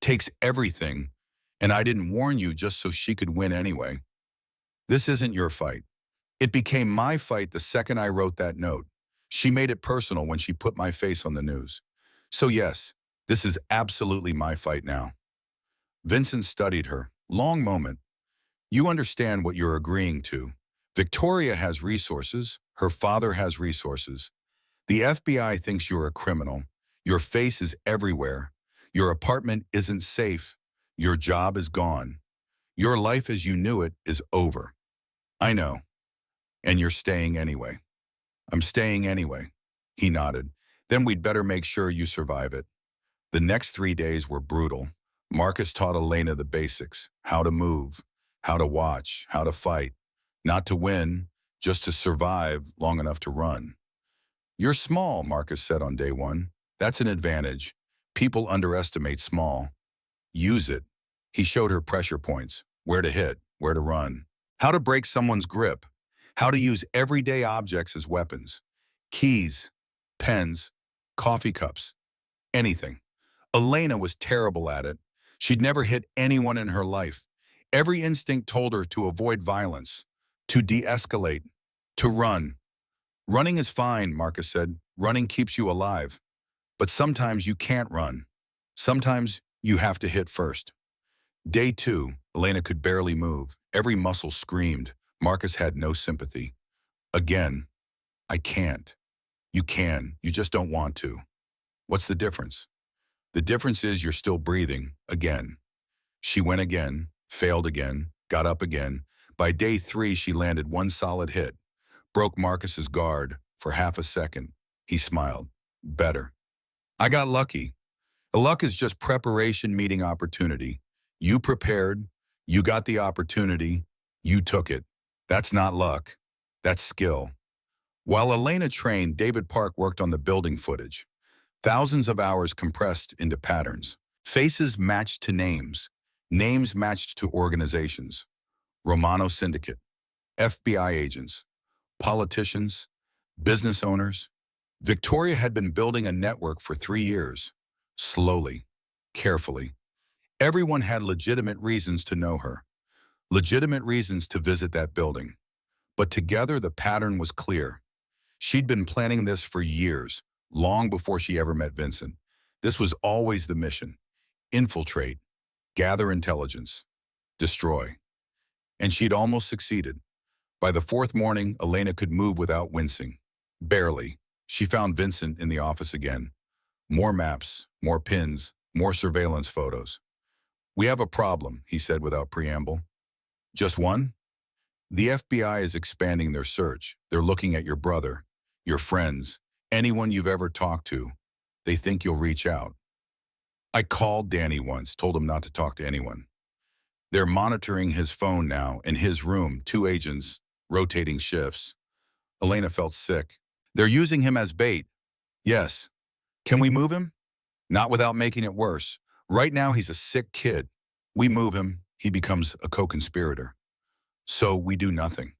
takes everything, and I didn't warn you just so she could win anyway. This isn't your fight. It became my fight the second I wrote that note. She made it personal when she put my face on the news. So yes, this is absolutely my fight now. Vincent studied her. Long moment. You understand what you're agreeing to. Victoria has resources. Her father has resources. The FBI thinks you're a criminal. Your face is everywhere. Your apartment isn't safe. Your job is gone. Your life as you knew it is over. I know. And you're staying anyway. I'm staying anyway. He nodded. Then we'd better make sure you survive it. The next 3 days were brutal. Marcus taught Elena the basics: how to move, how to watch, how to fight. Not to win, just to survive long enough to run. You're small, Marcus said on day one. That's an advantage. People underestimate small. Use it. He showed her pressure points: where to hit, where to run, how to break someone's grip, how to use everyday objects as weapons. Keys, pens, coffee cups, anything. Elena was terrible at it. She'd never hit anyone in her life. Every instinct told her to avoid violence, to de-escalate, to run. Running is fine, Marcus said. Running keeps you alive. But sometimes you can't run. Sometimes you have to hit first. Day 2, Elena could barely move. Every muscle screamed. Marcus had no sympathy. Again, I can't. You can, you just don't want to. What's the difference? The difference is you're still breathing, again. She went again, failed again, got up again. By day 3, she landed one solid hit. Broke Marcus's guard for half a second. He smiled. Better. I got lucky. The luck is just preparation meeting opportunity. You prepared, you got the opportunity, you took it. That's not luck. That's skill. While Elena trained, David Park worked on the building footage. Thousands of hours compressed into patterns. Faces matched to names. Names matched to organizations. Romano Syndicate. FBI agents. Politicians. Business owners. Victoria had been building a network for 3 years. Slowly. Carefully. Everyone had legitimate reasons to know her. Legitimate reasons to visit that building. But together the pattern was clear. She'd been planning this for years, long before she ever met Vincent. This was always the mission: infiltrate, gather intelligence, destroy. And she'd almost succeeded. By the 4th morning, Elena could move without wincing. Barely. She found Vincent in the office again. More maps, more pins, more surveillance photos. We have a problem, he said without preamble. Just one? The FBI is expanding their search. They're looking at your brother, your friends, anyone you've ever talked to. They think you'll reach out. I called Danny once, told him not to talk to anyone. They're monitoring his phone now, in his room, 2 agents, rotating shifts. Elena felt sick. They're using him as bait. Yes. Can we move him? Not without making it worse. Right now he's a sick kid. We move him, he becomes a co-conspirator. So we do nothing.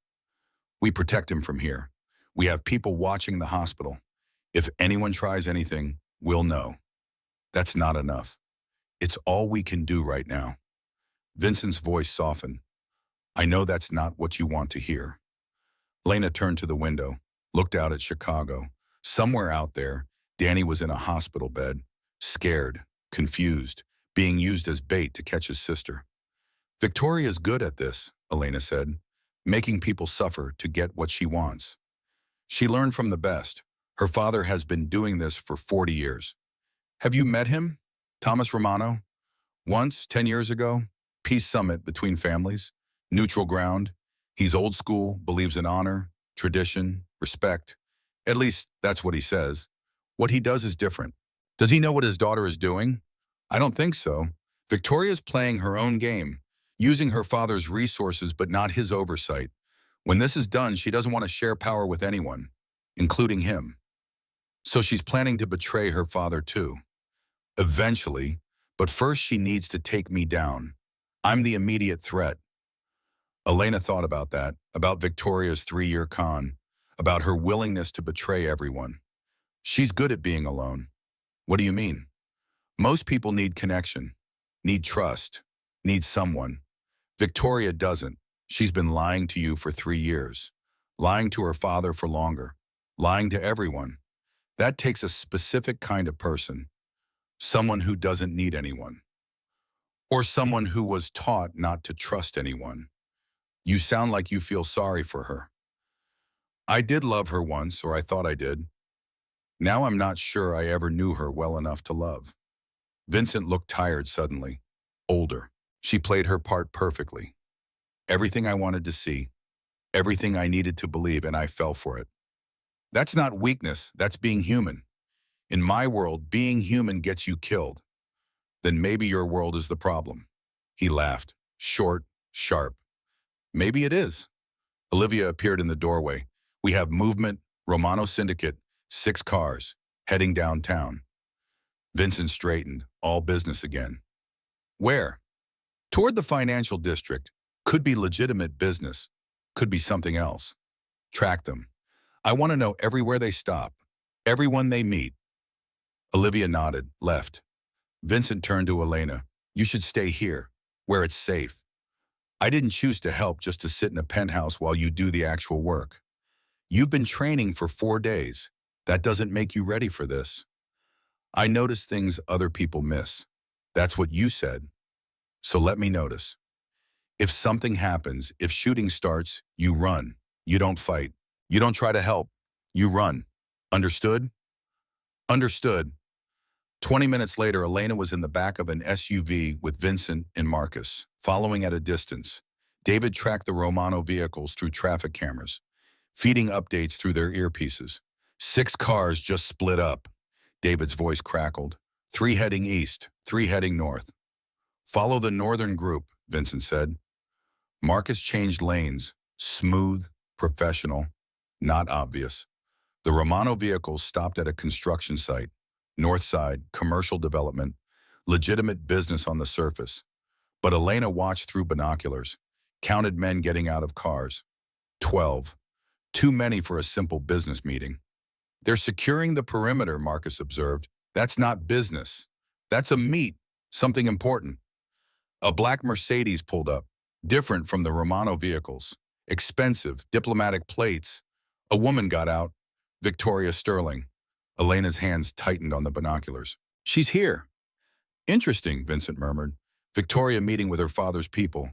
We protect him from here. We have people watching the hospital. If anyone tries anything, we'll know. That's not enough. It's all we can do right now. Vincent's voice softened. I know that's not what you want to hear. Lena turned to the window, looked out at Chicago. Somewhere out there, Danny was in a hospital bed, scared, confused, being used as bait to catch his sister. Victoria's good at this, Elena said, making people suffer to get what she wants. She learned from the best. Her father has been doing this for 40 years. Have you met him? Thomas Romano? Once, 10 years ago. Peace summit between families. Neutral ground. He's old school, believes in honor, tradition, respect. At least that's what he says. What he does is different. Does he know what his daughter is doing? I don't think so. Victoria's playing her own game, using her father's resources but not his oversight. When this is done, she doesn't want to share power with anyone, including him. So she's planning to betray her father too. Eventually, but first she needs to take me down. I'm the immediate threat. Elena thought about that, about Victoria's 3-year con, about her willingness to betray everyone. She's good at being alone. What do you mean? Most people need connection, need trust, need someone. Victoria doesn't. She's been lying to you for 3 years, lying to her father for longer, lying to everyone. That takes a specific kind of person, someone who doesn't need anyone, or someone who was taught not to trust anyone. You sound like you feel sorry for her. I did love her once, or I thought I did. Now I'm not sure I ever knew her well enough to love. Vincent looked tired suddenly. Older. She played her part perfectly. Everything I wanted to see. Everything I needed to believe, and I fell for it. That's not weakness, that's being human. In my world, being human gets you killed. Then maybe your world is the problem. He laughed, short, sharp. Maybe it is. Olivia appeared in the doorway. We have movement, Romano Syndicate, 6 cars, heading downtown. Vincent straightened, all business again. Where? Toward the financial district. Could be legitimate business. Could be something else. Track them. I want to know everywhere they stop, everyone they meet. Olivia nodded, left. Vincent turned to Elena. You should stay here, where it's safe. I didn't choose to help just to sit in a penthouse while you do the actual work. You've been training for 4 days. That doesn't make you ready for this. I notice things other people miss. That's what you said. So let me notice. If something happens, if shooting starts, you run. You don't fight. You don't try to help. You run. Understood? Understood. 20 minutes later, Elena was in the back of an SUV with Vincent and Marcus, following at a distance. David tracked the Romano vehicles through traffic cameras, feeding updates through their earpieces. 6 cars just split up. David's voice crackled. 3 heading east, 3 heading north. Follow the northern group, Vincent said. Marcus changed lanes, smooth, professional, not obvious. The Romano vehicles stopped at a construction site. North side, commercial development, legitimate business on the surface. But Elena watched through binoculars, counted men getting out of cars. 12. Too many for a simple business meeting. They're securing the perimeter, Marcus observed. That's not business. That's a meet, something important. A black Mercedes pulled up, different from the Romano vehicles. Expensive, diplomatic plates. A woman got out, Victoria Sterling. Elena's hands tightened on the binoculars. She's here. Interesting, Vincent murmured. Victoria meeting with her father's people,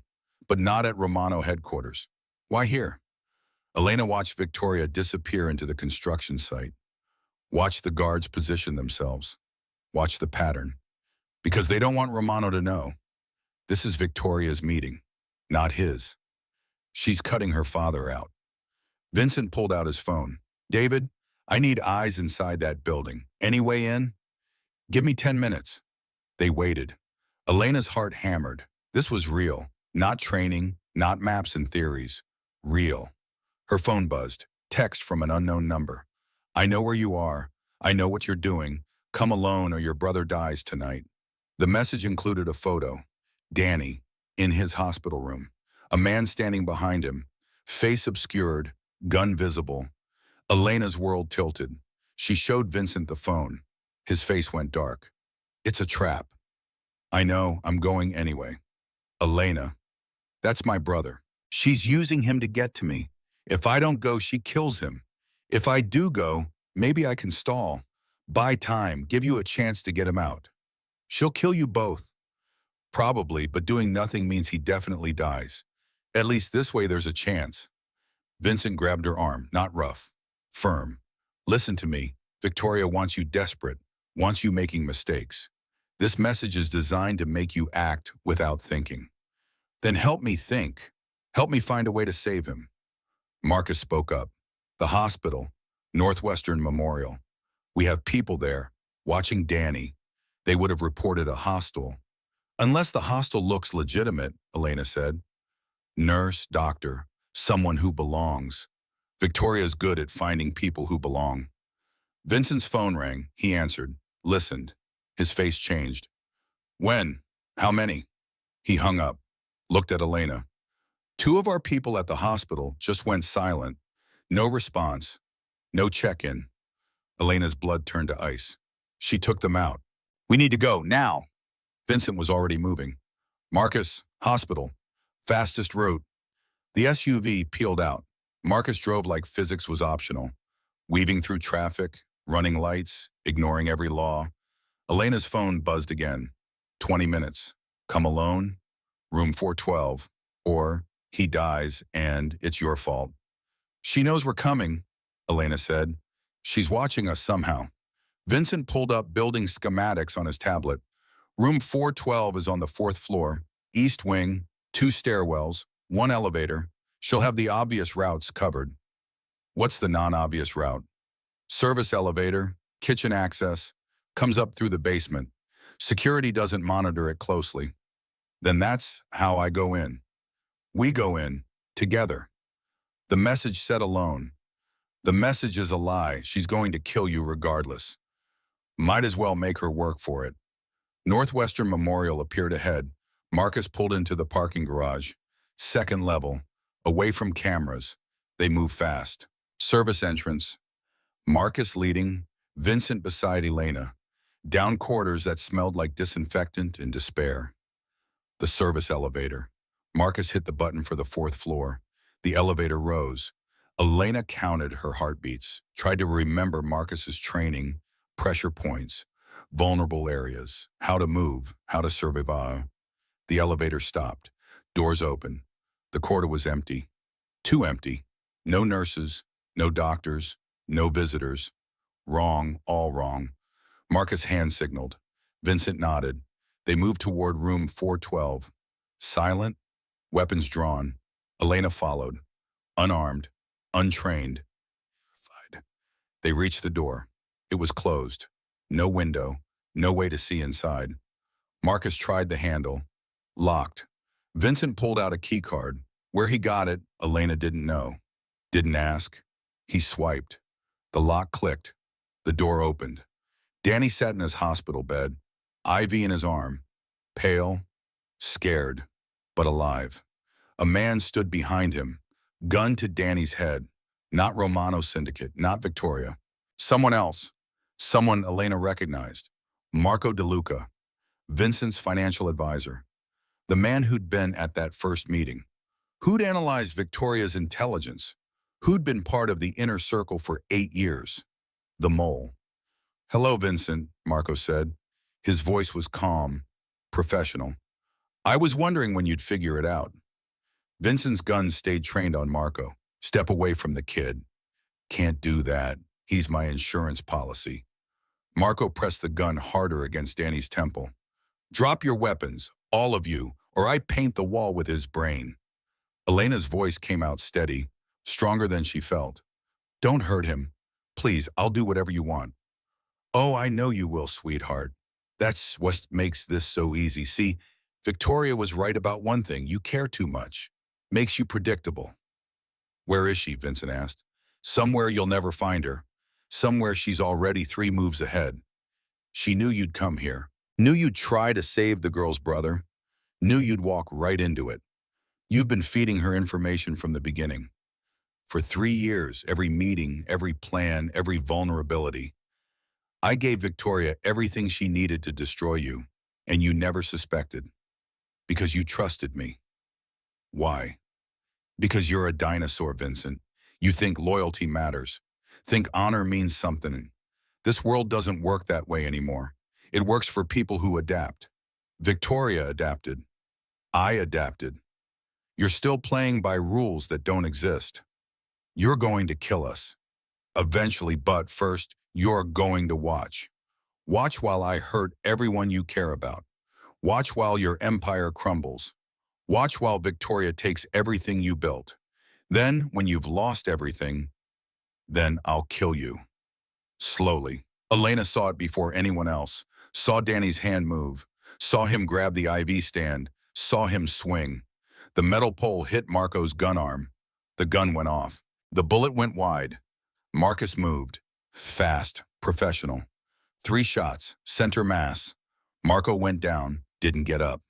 but not at Romano headquarters. Why here? Elena watched Victoria disappear into the construction site. Watch the guards position themselves. Watch the pattern. Because they don't want Romano to know. This is Victoria's meeting, not his. She's cutting her father out. Vincent pulled out his phone. David, I need eyes inside that building. Any way in? Give me 10 minutes. They waited. Elena's heart hammered. This was real. Not training, not maps and theories. Real. Her phone buzzed. Text from an unknown number. I know where you are. I know what you're doing. Come alone or your brother dies tonight. The message included a photo. Danny, in his hospital room. A man standing behind him. Face obscured, gun visible. Elena's world tilted. She showed Vincent the phone. His face went dark. It's a trap. I know, I'm going anyway. Elena. That's my brother. She's using him to get to me. If I don't go, she kills him. If I do go, maybe I can stall. Buy time, give you a chance to get him out. She'll kill you both. Probably, but doing nothing means he definitely dies. At least this way there's a chance. Vincent grabbed her arm, not rough. Firm. Listen to me. Victoria wants you desperate, wants you making mistakes. This message is designed to make you act without thinking. Then help me think. Help me find a way to save him. Marcus spoke up. The hospital, Northwestern Memorial. We have people there, watching Danny. They would have reported a hostel. Unless the hostel looks legitimate, Elena said. Nurse, doctor, someone who belongs. Victoria's good at finding people who belong. Vincent's phone rang. He answered, listened. His face changed. When? How many? He hung up, looked at Elena. 2 of our people at the hospital just went silent. No response. No check-in. Elena's blood turned to ice. She took them out. We need to go, now. Vincent was already moving. Marcus, hospital. Fastest route. The SUV peeled out. Marcus drove like physics was optional, weaving through traffic, running lights, ignoring every law. Elena's phone buzzed again. 20 minutes. Come alone. Room 412. Or he dies and it's your fault. She knows we're coming, Elena said. She's watching us somehow. Vincent pulled up building schematics on his tablet. Room 412 is on the fourth floor, east wing, 2 stairwells, 1 elevator. She'll have the obvious routes covered. What's the non-obvious route? Service elevator, kitchen access, comes up through the basement. Security doesn't monitor it closely. Then that's how I go in. We go in, together. The message said alone. The message is a lie. She's going to kill you regardless. Might as well make her work for it. Northwestern Memorial appeared ahead. Marcus pulled into the parking garage. Second level, away from cameras. They move fast. Service entrance. Marcus leading, Vincent beside Elena. Down corridors that smelled like disinfectant and despair. The service elevator. Marcus hit the button for the fourth floor. The elevator rose. Elena counted her heartbeats, tried to remember Marcus's training, pressure points, vulnerable areas, how to move, how to survive. The elevator stopped. Doors open. The corridor was empty. Too empty. No nurses, no doctors, no visitors. Wrong, all wrong. Marcus hand signaled. Vincent nodded. They moved toward room 412. Silent, weapons drawn. Elena followed. Unarmed, untrained. They reached the door. It was closed. No window, no way to see inside. Marcus tried the handle. Locked. Vincent pulled out a key card. Where he got it, Elena didn't know. Didn't ask. He swiped. The lock clicked. The door opened. Danny sat in his hospital bed, IV in his arm, pale, scared, but alive. A man stood behind him, gun to Danny's head. Not Romano's syndicate, not Victoria. Someone else. Someone Elena recognized. Marco DeLuca, Vincent's financial advisor. The man who'd been at that first meeting. Who'd analyzed Victoria's intelligence. Who'd been part of the inner circle for 8 years. The mole. Hello, Vincent, Marco said. His voice was calm, professional. I was wondering when you'd figure it out. Vincent's gun stayed trained on Marco. Step away from the kid. Can't do that. He's my insurance policy. Marco pressed the gun harder against Danny's temple. Drop your weapons, all of you, or I paint the wall with his brain. Elena's voice came out steady, stronger than she felt. Don't hurt him. Please, I'll do whatever you want. Oh, I know you will, sweetheart. That's what makes this so easy. See, Victoria was right about one thing. You care too much. Makes you predictable. Where is she? Vincent asked. Somewhere you'll never find her. Somewhere she's already 3 moves ahead. She knew you'd come here. Knew you'd try to save the girl's brother. Knew you'd walk right into it. You've been feeding her information from the beginning. For 3 years, every meeting, every plan, every vulnerability. I gave Victoria everything she needed to destroy you, and you never suspected. Because you trusted me. Why? Because you're a dinosaur, Vincent. You think loyalty matters. Think honor means something. This world doesn't work that way anymore. It works for people who adapt. Victoria adapted. I adapted. You're still playing by rules that don't exist. You're going to kill us. Eventually, but first, you're going to watch. Watch while I hurt everyone you care about. Watch while your empire crumbles. Watch while Victoria takes everything you built. Then, when you've lost everything, then I'll kill you. Slowly. Elena saw it before anyone else. Saw Danny's hand move. Saw him grab the IV stand. Saw him swing. The metal pole hit Marco's gun arm. The gun went off. The bullet went wide. Marcus moved. Fast. Professional. 3 shots. Center mass. Marco went down. Didn't get up.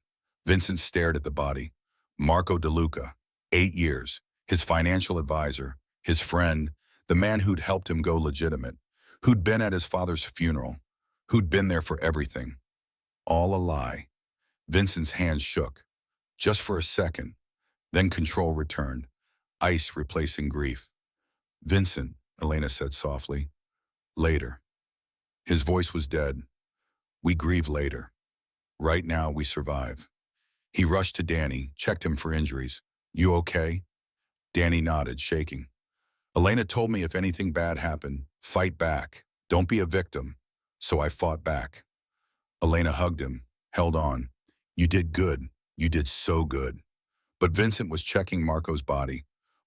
Vincent stared at the body. Marco DeLuca. 8 years. His financial advisor. His friend. The man who'd helped him go legitimate. Who'd been at his father's funeral. Who'd been there for everything. All a lie. Vincent's hands shook. Just for a second. Then control returned. Ice replacing grief. Vincent, Elena said softly. Later. His voice was dead. We grieve later. Right now we survive. He rushed to Danny, checked him for injuries. You okay? Danny nodded, shaking. Elena told me if anything bad happened, fight back. Don't be a victim. So I fought back. Elena hugged him, held on. You did good. You did so good. But Vincent was checking Marco's body,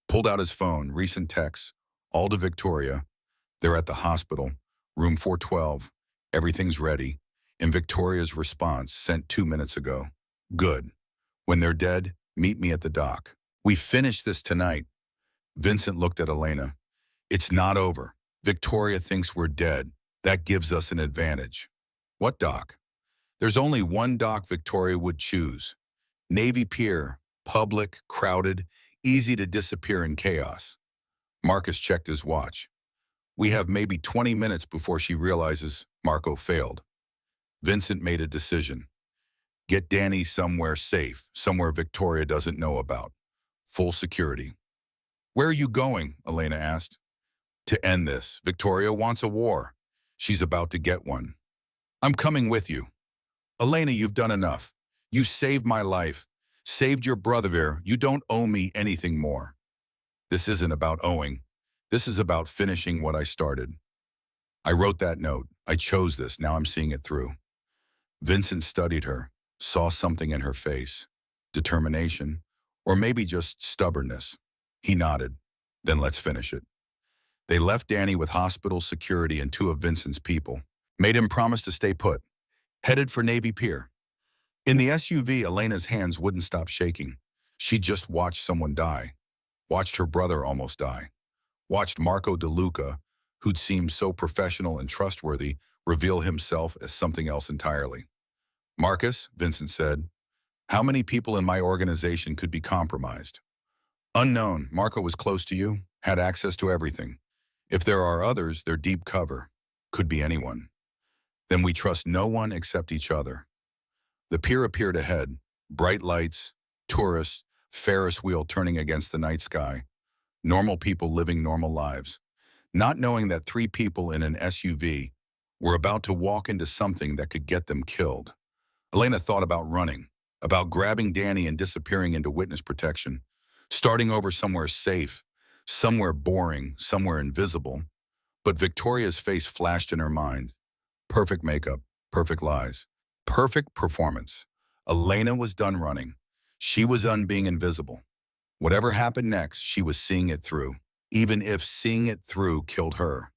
pulled out his phone, recent texts, all to Victoria. They're at the hospital, room 412. Everything's ready. And Victoria's response sent 2 minutes ago. Good. When they're dead, meet me at the dock. We finish this tonight. Vincent looked at Elena. It's not over. Victoria thinks we're dead. That gives us an advantage. What dock? There's only one dock Victoria would choose. Navy Pier, public, crowded, easy to disappear in chaos. Marcus checked his watch. We have maybe 20 minutes before she realizes Marco failed. Vincent made a decision. Get Danny somewhere safe, somewhere Victoria doesn't know about. Full security. Where are you going? Elena asked. To end this. Victoria wants a war. She's about to get one. I'm coming with you. Elena, you've done enough. You saved my life. Saved your brother. You don't owe me anything more. This isn't about owing. This is about finishing what I started. I wrote that note. I chose this. Now I'm seeing it through. Vincent studied her, saw something in her face. Determination, or maybe just stubbornness. He nodded. Then let's finish it. They left Danny with hospital security and 2 of Vincent's people. Made him promise to stay put. Headed for Navy Pier. In the SUV, Elena's hands wouldn't stop shaking. She just watched someone die. Watched her brother almost die. Watched Marco DeLuca, who'd seemed so professional and trustworthy, reveal himself as something else entirely. Marcus, Vincent said, how many people in my organization could be compromised? Unknown. Marco was close to you, had access to everything. If there are others, they're deep cover. Could be anyone. Then we trust no one except each other. The pier appeared ahead. Bright lights, tourists, Ferris wheel turning against the night sky. Normal people living normal lives. Not knowing that 3 people in an SUV were about to walk into something that could get them killed. Elena thought about running, about grabbing Danny and disappearing into witness protection, starting over somewhere safe, somewhere boring, somewhere invisible. But Victoria's face flashed in her mind. Perfect makeup, perfect lies, perfect performance. Elena was done running. She was done being invisible. Whatever happened next, she was seeing it through, even if seeing it through killed her.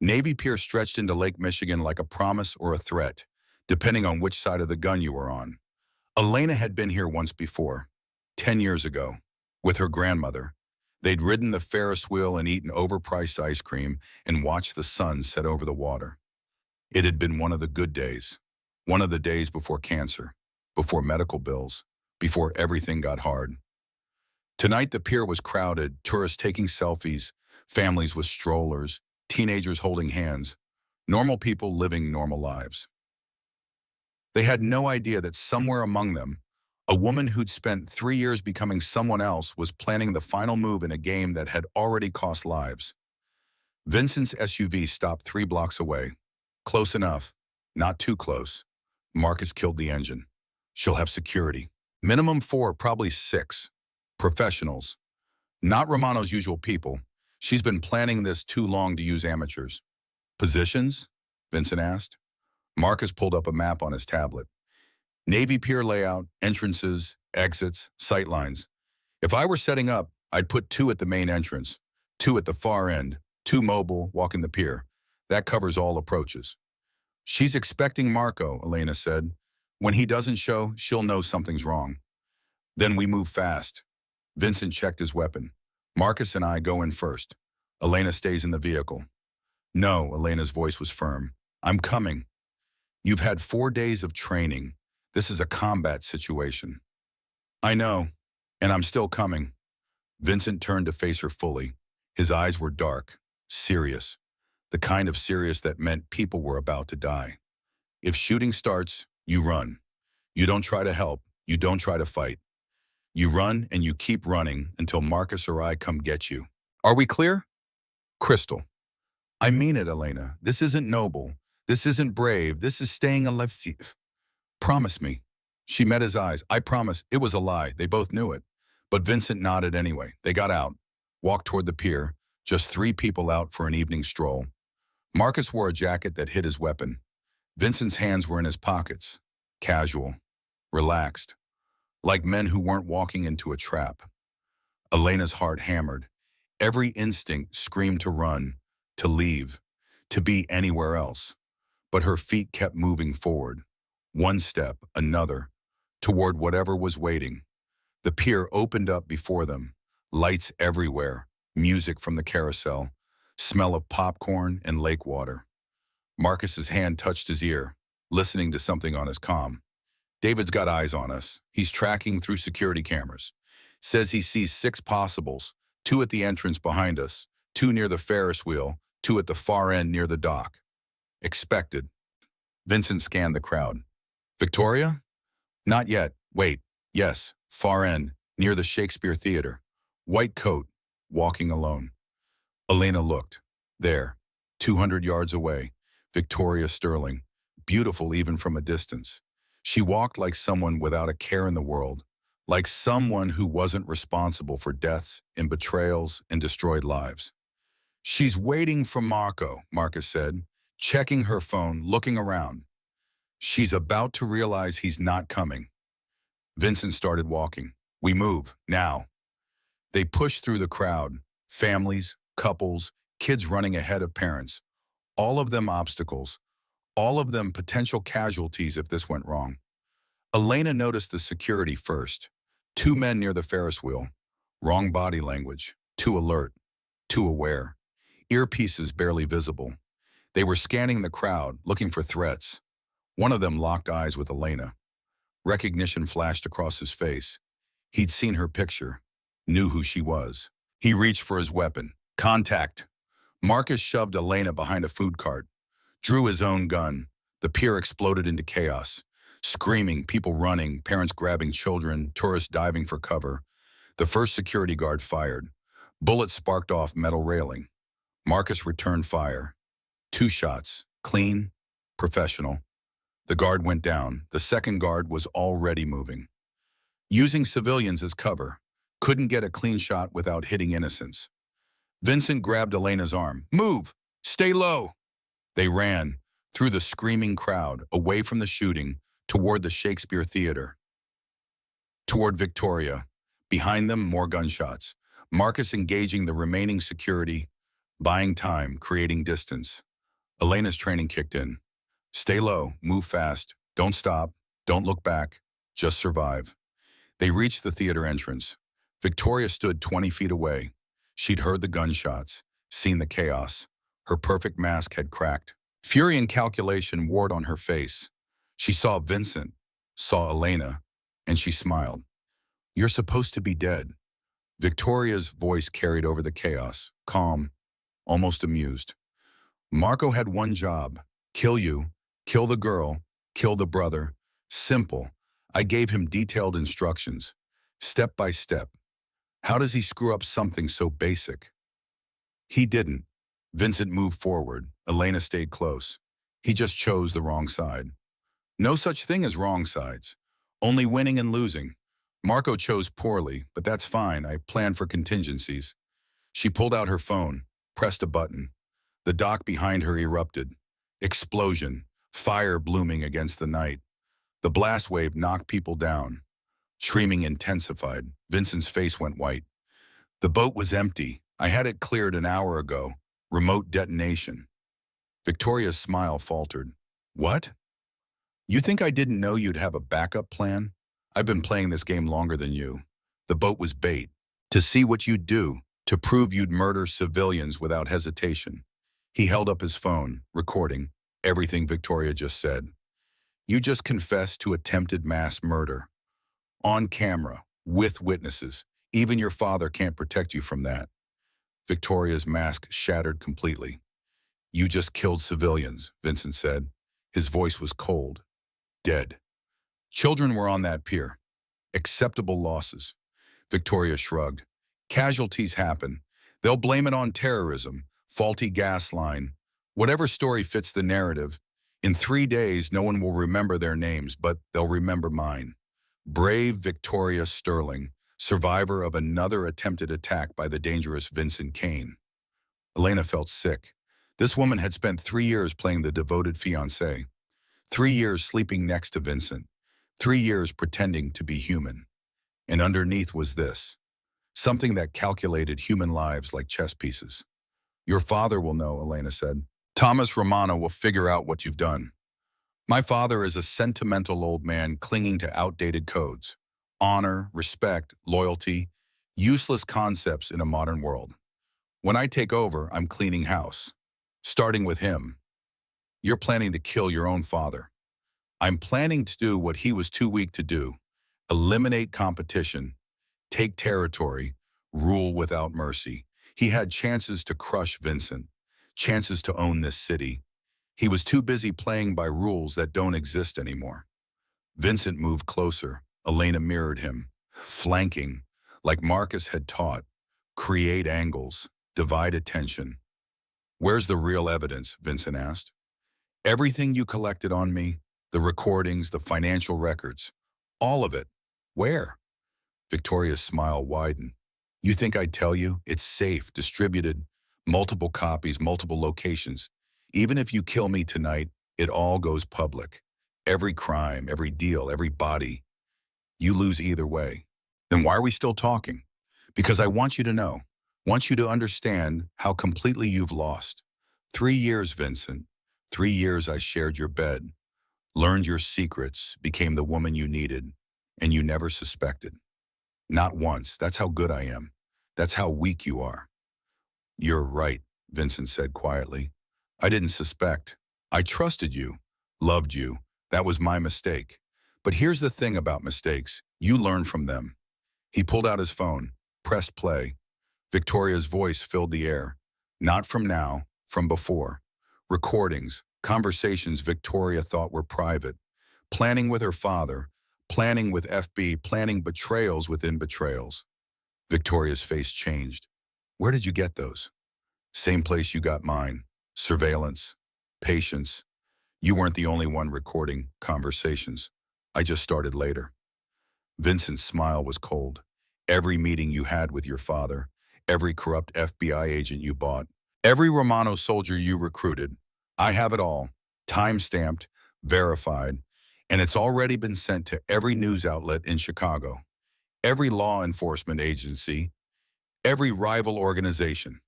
Navy Pier stretched into Lake Michigan like a promise or a threat, depending on which side of the gun you were on. Elena had been here once before, 10 years ago, with her grandmother. They'd ridden the Ferris wheel and eaten overpriced ice cream and watched the sun set over the water. It had been one of the good days, one of the days before cancer, before medical bills, before everything got hard. Tonight the pier was crowded, tourists taking selfies, families with strollers, teenagers holding hands, normal people living normal lives. They had no idea that somewhere among them, a woman who'd spent 3 years becoming someone else was planning the final move in a game that had already cost lives. Vincent's SUV stopped 3 blocks away. Close enough, not too close. Marcus killed the engine. She'll have security. Minimum 4, probably 6. Professionals. Not Romano's usual people. She's been planning this too long to use amateurs. Positions? Vincent asked. Marcus pulled up a map on his tablet. Navy Pier layout, entrances, exits, sightlines. If I were setting up, I'd put 2 at the main entrance, 2 at the far end, 2 mobile, walking the pier. That covers all approaches. She's expecting Marco, Elena said. When he doesn't show, she'll know something's wrong. Then we move fast. Vincent checked his weapon. Marcus and I go in first. Elena stays in the vehicle. No, Elena's voice was firm. I'm coming. You've had 4 days of training. This is a combat situation. I know, and I'm still coming. Vincent turned to face her fully. His eyes were dark, serious. The kind of serious that meant people were about to die. If shooting starts, you run. You don't try to help. You don't try to fight. You run and you keep running until Marcus or I come get you. Are we clear? Crystal. I mean it, Elena. This isn't noble. This isn't brave. This is staying alive. Promise me. She met his eyes. I promise. It was a lie. They both knew it. But Vincent nodded anyway. They got out, walked toward the pier, just 3 people out for an evening stroll. Marcus wore a jacket that hid his weapon. Vincent's hands were in his pockets, casual, relaxed, like men who weren't walking into a trap. Elena's heart hammered. Every instinct screamed to run, to leave, to be anywhere else. But her feet kept moving forward, one step, another, toward whatever was waiting. The pier opened up before them, lights everywhere, music from the carousel, smell of popcorn and lake water. Marcus's hand touched his ear, listening to something on his comm. David's got eyes on us. He's tracking through security cameras. Says he sees 6 possibles, 2 at the entrance behind us, 2 near the Ferris wheel, 2 at the far end near the dock. Expected. Vincent scanned the crowd. Victoria? Not yet. Wait. Yes. Far end, near the Shakespeare Theater. White coat, walking alone. Elena looked. There, 200 yards away, Victoria Sterling, beautiful even from a distance. She walked like someone without a care in the world, like someone who wasn't responsible for deaths and betrayals and destroyed lives. She's waiting for Marco, Marcus said, checking her phone, looking around. She's about to realize he's not coming. Vincent started walking. We move, now. They pushed through the crowd, families, couples, kids running ahead of parents. All of them obstacles, all of them potential casualties if this went wrong. Elena noticed the security first. 2 men near the Ferris wheel. Wrong body language. Too alert. Too aware. Earpieces barely visible. They were scanning the crowd, looking for threats. One of them locked eyes with Elena. Recognition flashed across his face. He'd seen her picture, knew who she was. He reached for his weapon. Contact. Marcus shoved Elena behind a food cart, drew his own gun. The pier exploded into chaos. Screaming, people running, parents grabbing children, tourists diving for cover. The first security guard fired. Bullets sparked off metal railing. Marcus returned fire. 2 shots, clean, professional. The guard went down. The second guard was already moving. Using civilians as cover, couldn't get a clean shot without hitting innocents. Vincent grabbed Elena's arm. Move! Stay low! They ran, through the screaming crowd, away from the shooting, toward the Shakespeare Theater. Toward Victoria. Behind them, more gunshots. Marcus engaging the remaining security, buying time, creating distance. Elena's training kicked in. Stay low, move fast, don't stop, don't look back, just survive. They reached the theater entrance. Victoria stood 20 feet away. She'd heard the gunshots, seen the chaos. Her perfect mask had cracked. Fury and calculation warred on her face. She saw Vincent, saw Elena, and she smiled. You're supposed to be dead. Victoria's voice carried over the chaos, calm, almost amused. Marco had one job, kill you, kill the girl, kill the brother. Simple. I gave him detailed instructions, step by step. How does he screw up something so basic? He didn't. Vincent moved forward. Elena stayed close. He just chose the wrong side. No such thing as wrong sides. Only winning and losing. Marco chose poorly, but that's fine. I planned for contingencies. She pulled out her phone, pressed a button. The dock behind her erupted. Explosion. Fire blooming against the night. The blast wave knocked people down. Screaming intensified. Vincent's face went white. The boat was empty. I had it cleared an hour ago. Remote detonation. Victoria's smile faltered. What? You think I didn't know you'd have a backup plan? I've been playing this game longer than you. The boat was bait. To see what you'd do. To prove you'd murder civilians without hesitation. He held up his phone, recording everything Victoria just said. You just confessed to attempted mass murder. On camera, with witnesses. Even your father can't protect you from that. Victoria's mask shattered completely. You just killed civilians, Vincent said. His voice was cold. Dead. Children were on that pier. Acceptable losses. Victoria shrugged. Casualties happen. They'll blame it on terrorism, faulty gas line. Whatever story fits the narrative. In 3 days, no one will remember their names, but they'll remember mine. Brave Victoria Sterling, survivor of another attempted attack by the dangerous Vincent Kane. Elena felt sick. This woman had spent 3 years playing the devoted fiancée. 3 years sleeping next to Vincent. 3 years pretending to be human. And underneath was this. Something that calculated human lives like chess pieces. Your father will know, Elena said. Thomas Romano will figure out what you've done. My father is a sentimental old man clinging to outdated codes. Honor, respect, loyalty, useless concepts in a modern world. When I take over, I'm cleaning house. Starting with him. You're planning to kill your own father. I'm planning to do what he was too weak to do. Eliminate competition, take territory, rule without mercy. He had chances to crush Vincent, chances to own this city. He was too busy playing by rules that don't exist anymore. Vincent moved closer. Elena mirrored him, flanking, like Marcus had taught. Create angles, divide attention. Where's the real evidence? Vincent asked. Everything you collected on me, the recordings, the financial records, all of it. Where? Victoria's smile widened. You think I'd tell you? It's safe, distributed, multiple copies, multiple locations. Even if you kill me tonight, it all goes public. Every crime, every deal, every body. You lose either way. Then why are we still talking? Because I want you to know, want you to understand how completely you've lost. 3 years, Vincent. 3 years I shared your bed, learned your secrets, became the woman you needed, and you never suspected. Not once. That's how good I am. That's how weak you are. You're right, Vincent said quietly. I didn't suspect. I trusted you, loved you. That was my mistake. But here's the thing about mistakes. You learn from them. He pulled out his phone, pressed play. Victoria's voice filled the air. Not from now, from before. Recordings, conversations Victoria thought were private. Planning with her father, planning with FB, planning betrayals within betrayals. Victoria's face changed. Where did you get those? Same place you got mine. Surveillance. Patience. You weren't the only one recording conversations. I just started later. Vincent's smile was cold. Every meeting you had with your father, every corrupt FBI agent you bought, every Romano soldier you recruited, I have it all, time-stamped, verified, and it's already been sent to every news outlet in Chicago, every law enforcement agency, every rival organization.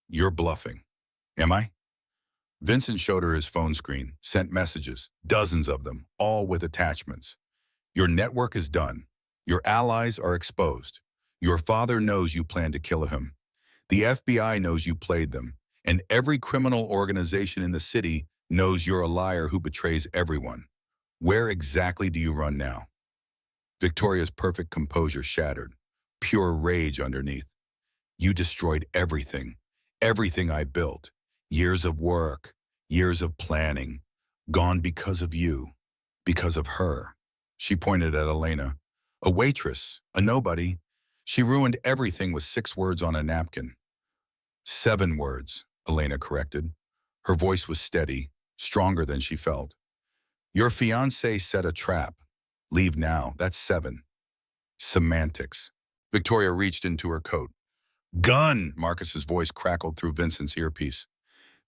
You're bluffing. Am I? Vincent showed her his phone screen, sent messages, dozens of them, all with attachments. Your network is done. Your allies are exposed. Your father knows you plan to kill him. The FBI knows you played them. And every criminal organization in the city knows you're a liar who betrays everyone. Where exactly do you run now? Victoria's perfect composure shattered. Pure rage underneath. You destroyed everything. Everything I built. Years of work. Years of planning. Gone because of you. Because of her. She pointed at Elena. A waitress. A nobody. She ruined everything with 6 words on a napkin. 7 words, Elena corrected. Her voice was steady, stronger than she felt. Your fiancé set a trap. Leave now. That's 7. Semantics. Victoria reached into her coat. Gun! Marcus's voice crackled through Vincent's earpiece.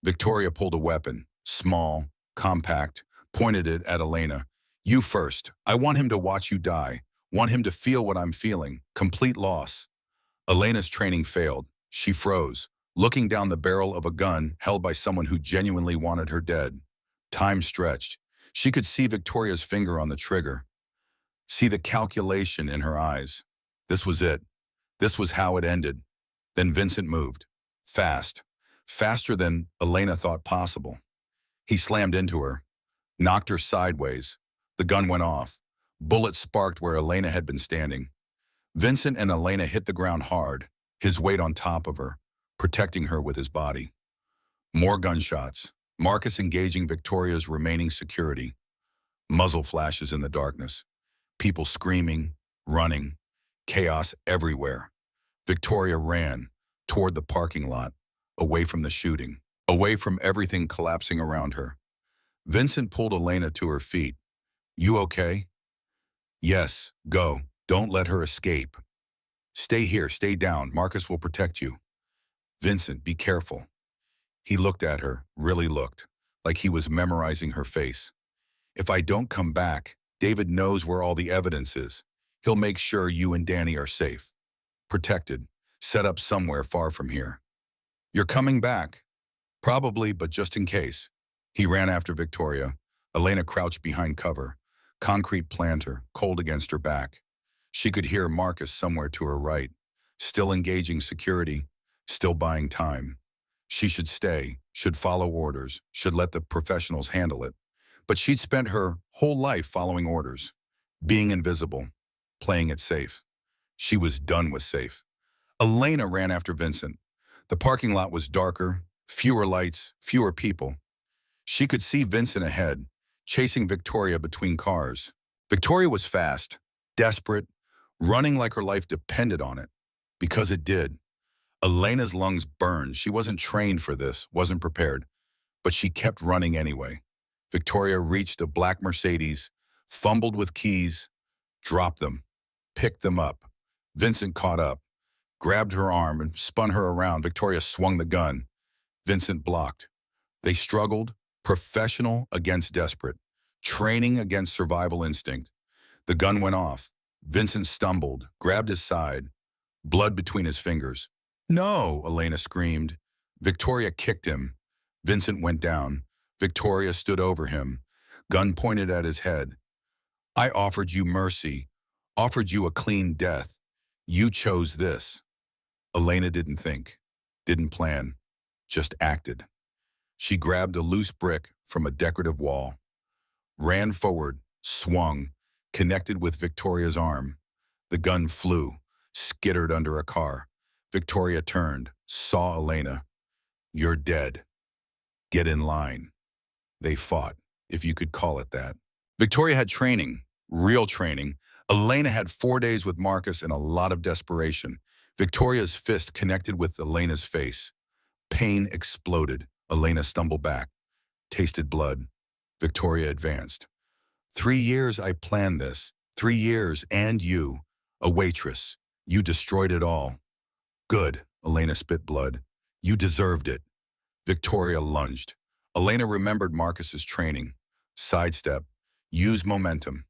Victoria pulled a weapon, small, compact, pointed it at Elena. You first. I want him to watch you die. Want him to feel what I'm feeling. Complete loss. Elena's training failed. She froze, looking down the barrel of a gun held by someone who genuinely wanted her dead. Time stretched. She could see Victoria's finger on the trigger. See the calculation in her eyes. This was it. This was how it ended. Then Vincent moved. Fast. Faster than Elena thought possible. He slammed into her, knocked her sideways. The gun went off. Bullets sparked where Elena had been standing. Vincent and Elena hit the ground hard, his weight on top of her, protecting her with his body. More gunshots. Marcus engaging Victoria's remaining security. Muzzle flashes in the darkness. People screaming, running. Chaos everywhere. Victoria ran toward the parking lot, away from the shooting, away from everything collapsing around her. Vincent pulled Elena to her feet. You okay? Yes, go. Don't let her escape. Stay here, stay down. Marcus will protect you. Vincent, be careful. He looked at her, really looked, like he was memorizing her face. If I don't come back, David knows where all the evidence is. He'll make sure you and Danny are safe, protected, set up somewhere far from here. You're coming back. Probably, but just in case. He ran after Victoria. Elena crouched behind cover. Concrete planter, cold against her back. She could hear Marcus somewhere to her right, still engaging security, still buying time. She should stay, should follow orders, should let the professionals handle it. But she'd spent her whole life following orders, being invisible, playing it safe. She was done with safe. Elena ran after Vincent. The parking lot was darker, fewer lights, fewer people. She could see Vincent ahead, chasing Victoria between cars. Victoria was fast, desperate, running like her life depended on it. Because it did. Elena's lungs burned. She wasn't trained for this, wasn't prepared. But she kept running anyway. Victoria reached a black Mercedes, fumbled with keys, dropped them, picked them up. Vincent caught up, grabbed her arm and spun her around. Victoria swung the gun. Vincent blocked. They struggled, professional against desperate, training against survival instinct. The gun went off. Vincent stumbled, grabbed his side, blood between his fingers. "No!" Elena screamed. Victoria kicked him. Vincent went down. Victoria stood over him, gun pointed at his head. "I offered you mercy, offered you a clean death. You chose this." Elena didn't think, didn't plan, just acted. She grabbed a loose brick from a decorative wall, ran forward, swung, connected with Victoria's arm. The gun flew, skittered under a car. Victoria turned, saw Elena. "You're dead. Get in line." They fought, if you could call it that. Victoria had training, real training. Elena had 4 days with Marcus and a lot of desperation. Victoria's fist connected with Elena's face. Pain exploded. Elena stumbled back, tasted blood. Victoria advanced. 3 years I planned this. 3 years, and you, a waitress. You destroyed it all. Good, Elena spit blood. You deserved it. Victoria lunged. Elena remembered Marcus's training. Sidestep. Use momentum.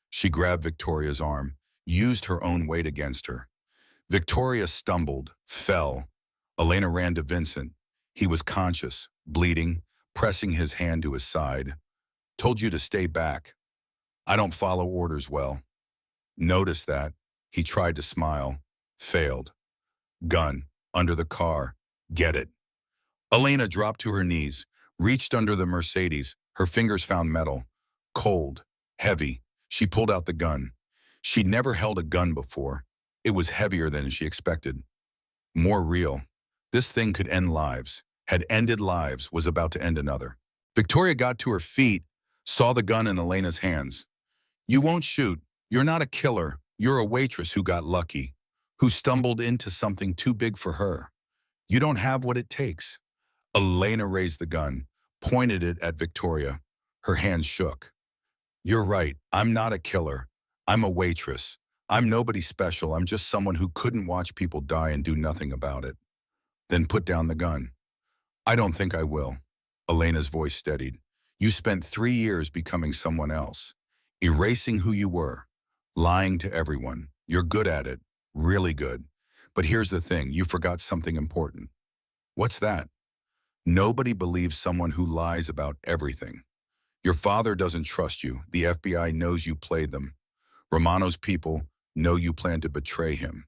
She grabbed Victoria's arm, used her own weight against her. Victoria stumbled, fell. Elena ran to Vincent. He was conscious, bleeding, pressing his hand to his side. "Told you to stay back. I don't follow orders well." Noticed that. He tried to smile. Failed. Gun. Under the car. Get it. Elena dropped to her knees, reached under the Mercedes. Her fingers found metal. Cold. Heavy. She pulled out the gun. She'd never held a gun before. It was heavier than she expected. More real. This thing could end lives. Had ended lives, was about to end another. Victoria got to her feet, saw the gun in Elena's hands. "You won't shoot. You're not a killer. You're a waitress who got lucky, who stumbled into something too big for her. You don't have what it takes." Elena raised the gun, pointed it at Victoria. Her hands shook. "You're right. I'm not a killer. I'm a waitress. I'm nobody special. I'm just someone who couldn't watch people die and do nothing about it." Then put down the gun. "I don't think I will." Elena's voice steadied. "You spent 3 years becoming someone else, erasing who you were, lying to everyone. You're good at it, really good. But here's the thing, you forgot something important." "What's that?" "Nobody believes someone who lies about everything. Your father doesn't trust you. The FBI knows you played them. Romano's people know you plan to betray him.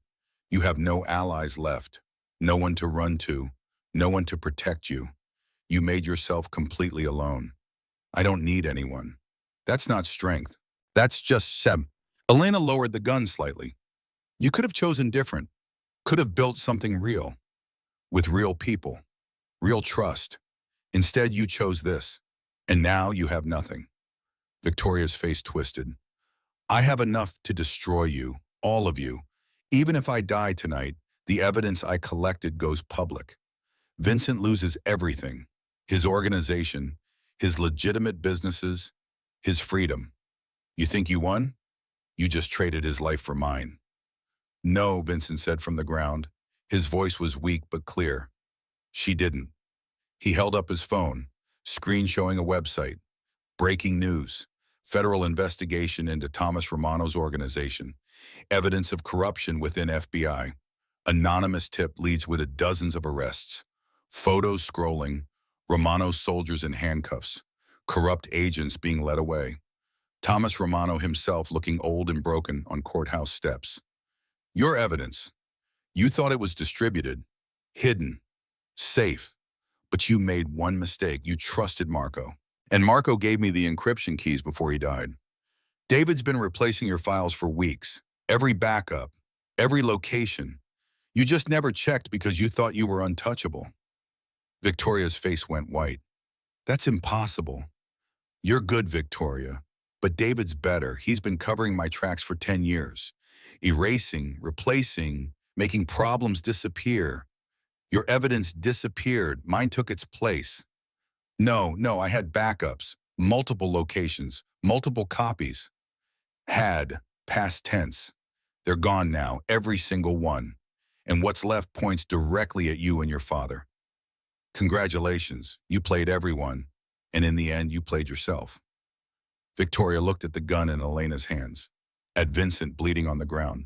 You have no allies left, no one to run to, no one to protect you. You made yourself completely alone. I don't need anyone. That's not strength. That's just Seb." Elena lowered the gun slightly. "You could have chosen different. Could have built something real. With real people. Real trust. Instead, you chose this. And now you have nothing." Victoria's face twisted. "I have enough to destroy you, all of you. Even if I die tonight, the evidence I collected goes public. Vincent loses everything. His organization, his legitimate businesses, his freedom. You think you won? You just traded his life for mine." "No," Vincent said from the ground. His voice was weak but clear. "She didn't." He held up his phone, screen showing a website. Breaking news. Federal investigation into Thomas Romano's organization. Evidence of corruption within FBI. Anonymous tip leads with dozens of arrests. Photos scrolling. Romano's soldiers in handcuffs. Corrupt agents being led away. Thomas Romano himself looking old and broken on courthouse steps. Your evidence. You thought it was distributed, hidden, safe, but you made one mistake. You trusted Marco. And Marco gave me the encryption keys before he died. David's been replacing your files for weeks. Every backup, every location. You just never checked because you thought you were untouchable. Victoria's face went white. That's impossible. You're good, Victoria. But David's better. He's been covering my tracks for 10 years. Erasing, replacing, making problems disappear. Your evidence disappeared. Mine took its place. No, I had backups, multiple locations, multiple copies. Had, past tense. They're gone now, every single one. And what's left points directly at you and your father. Congratulations, you played everyone, and in the end, you played yourself. Victoria looked at the gun in Elena's hands, at Vincent bleeding on the ground,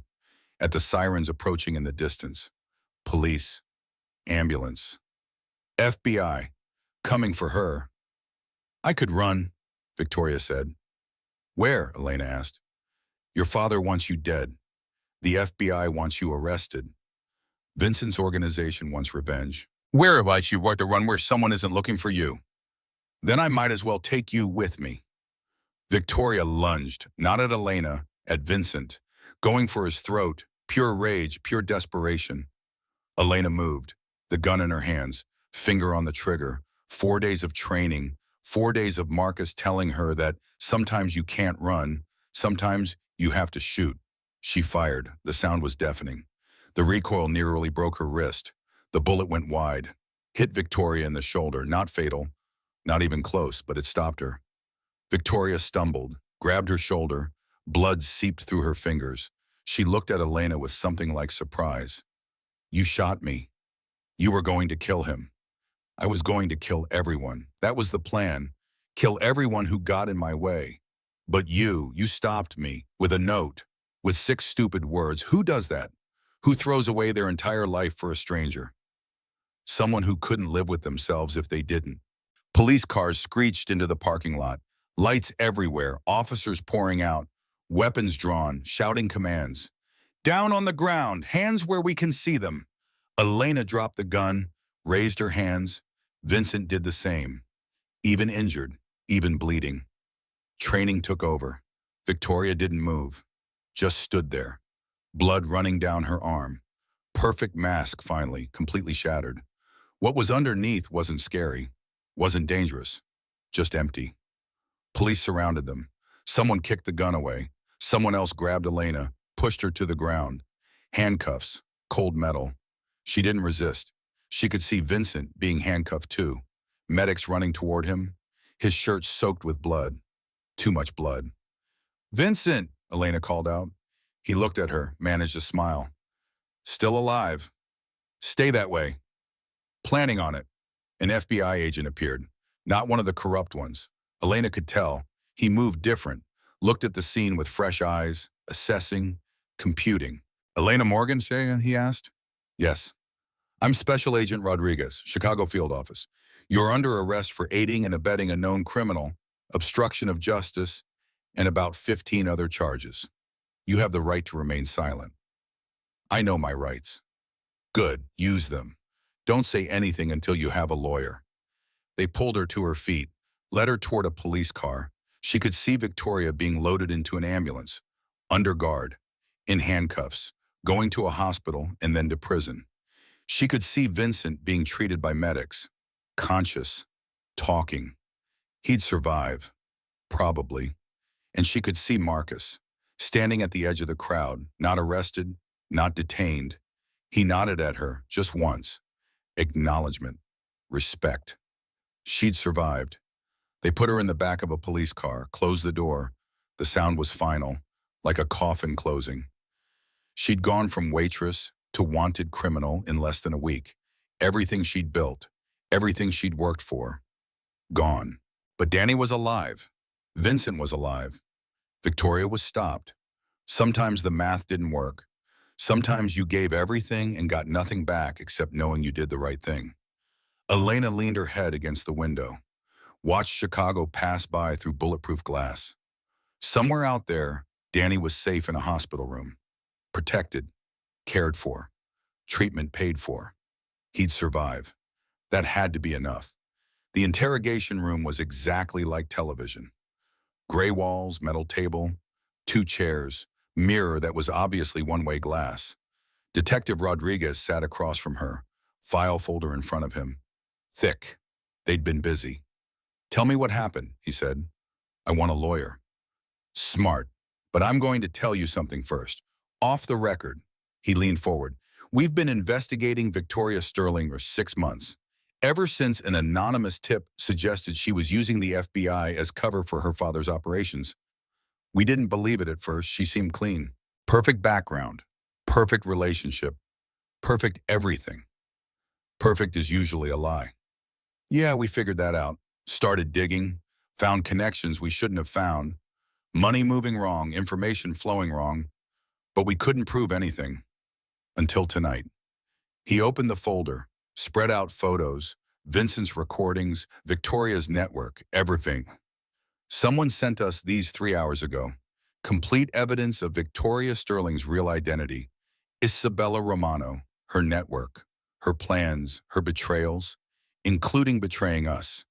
at the sirens approaching in the distance. Police, ambulance, FBI, coming for her. I could run, Victoria said. Where? Elena asked. Your father wants you dead. The FBI wants you arrested. Vincent's organization wants revenge. Whereabouts you want to run where someone isn't looking for you? Then I might as well take you with me. Victoria lunged, not at Elena, at Vincent, going for his throat, pure rage, pure desperation. Elena moved, the gun in her hands, finger on the trigger. 4 days of training, 4 days of Marcus telling her that sometimes you can't run, sometimes you have to shoot. She fired. The sound was deafening. The recoil nearly broke her wrist. The bullet went wide, hit Victoria in the shoulder, not fatal, not even close, but it stopped her. Victoria stumbled, grabbed her shoulder, blood seeped through her fingers. She looked at Elena with something like surprise. You shot me. You were going to kill him. I was going to kill everyone. That was the plan. Kill everyone who got in my way. But you stopped me with a note, with 6 stupid words. Who does that? Who throws away their entire life for a stranger? Someone who couldn't live with themselves if they didn't. Police cars screeched into the parking lot. Lights everywhere, officers pouring out, weapons drawn, shouting commands. Down on the ground, hands where we can see them. Elena dropped the gun, raised her hands. Vincent did the same. Even injured, even bleeding. Training took over. Victoria didn't move, just stood there. Blood running down her arm. Perfect mask, finally, completely shattered. What was underneath wasn't scary, wasn't dangerous, just empty. Police surrounded them. Someone kicked the gun away. Someone else grabbed Elena, pushed her to the ground. Handcuffs, cold metal. She didn't resist. She could see Vincent being handcuffed too. Medics running toward him, his shirt soaked with blood. Too much blood. Vincent, Elena called out. He looked at her, managed a smile. Still alive. Stay that way. Planning on it. An FBI agent appeared, not one of the corrupt ones. Elena could tell. He moved different, looked at the scene with fresh eyes, assessing, computing. Elena Morgan, he asked. Yes. I'm Special Agent Rodriguez, Chicago Field Office. You're under arrest for aiding and abetting a known criminal, obstruction of justice, and about 15 other charges. You have the right to remain silent. I know my rights. Good, use them. Don't say anything until you have a lawyer. They pulled her to her feet, led her toward a police car. She could see Victoria being loaded into an ambulance, under guard, in handcuffs, going to a hospital and then to prison. She could see Vincent being treated by medics, conscious, talking. He'd survive, probably. And she could see Marcus, standing at the edge of the crowd, not arrested, not detained. He nodded at her just once. Acknowledgement, respect. She'd survived. They put her in the back of a police car, closed the door. The sound was final, like a coffin closing. She'd gone from waitress to wanted criminal in less than a week. Everything she'd built, everything she'd worked for, gone. But Danny was alive. Vincent was alive. Victoria was stopped. Sometimes the math didn't work. Sometimes you gave everything and got nothing back except knowing you did the right thing. Elena leaned her head against the window, watched Chicago pass by through bulletproof glass. Somewhere out there, Danny was safe in a hospital room, protected, cared for, treatment paid for. He'd survive. That had to be enough. The interrogation room was exactly like television. Gray walls, metal table, two chairs, mirror that was obviously one-way glass. Detective Rodriguez sat across from her, file folder in front of him. Thick. They'd been busy. "Tell me what happened," he said. "I want a lawyer." "Smart. But I'm going to tell you something first. Off the record." He leaned forward. "We've been investigating Victoria Sterling for 6 months. Ever since an anonymous tip suggested she was using the FBI as cover for her father's operations. We didn't believe it at first. She seemed clean. Perfect background. Perfect relationship. Perfect everything. Perfect is usually a lie. Yeah, we figured that out. Started digging. Found connections we shouldn't have found. Money moving wrong, information flowing wrong. But we couldn't prove anything. Until tonight." He opened the folder, spread out photos, Vincent's recordings, Victoria's network, everything. "Someone sent us these 3 hours ago. Complete evidence of Victoria Sterling's real identity. Isabella Romano, her network, her plans, her betrayals, including betraying us.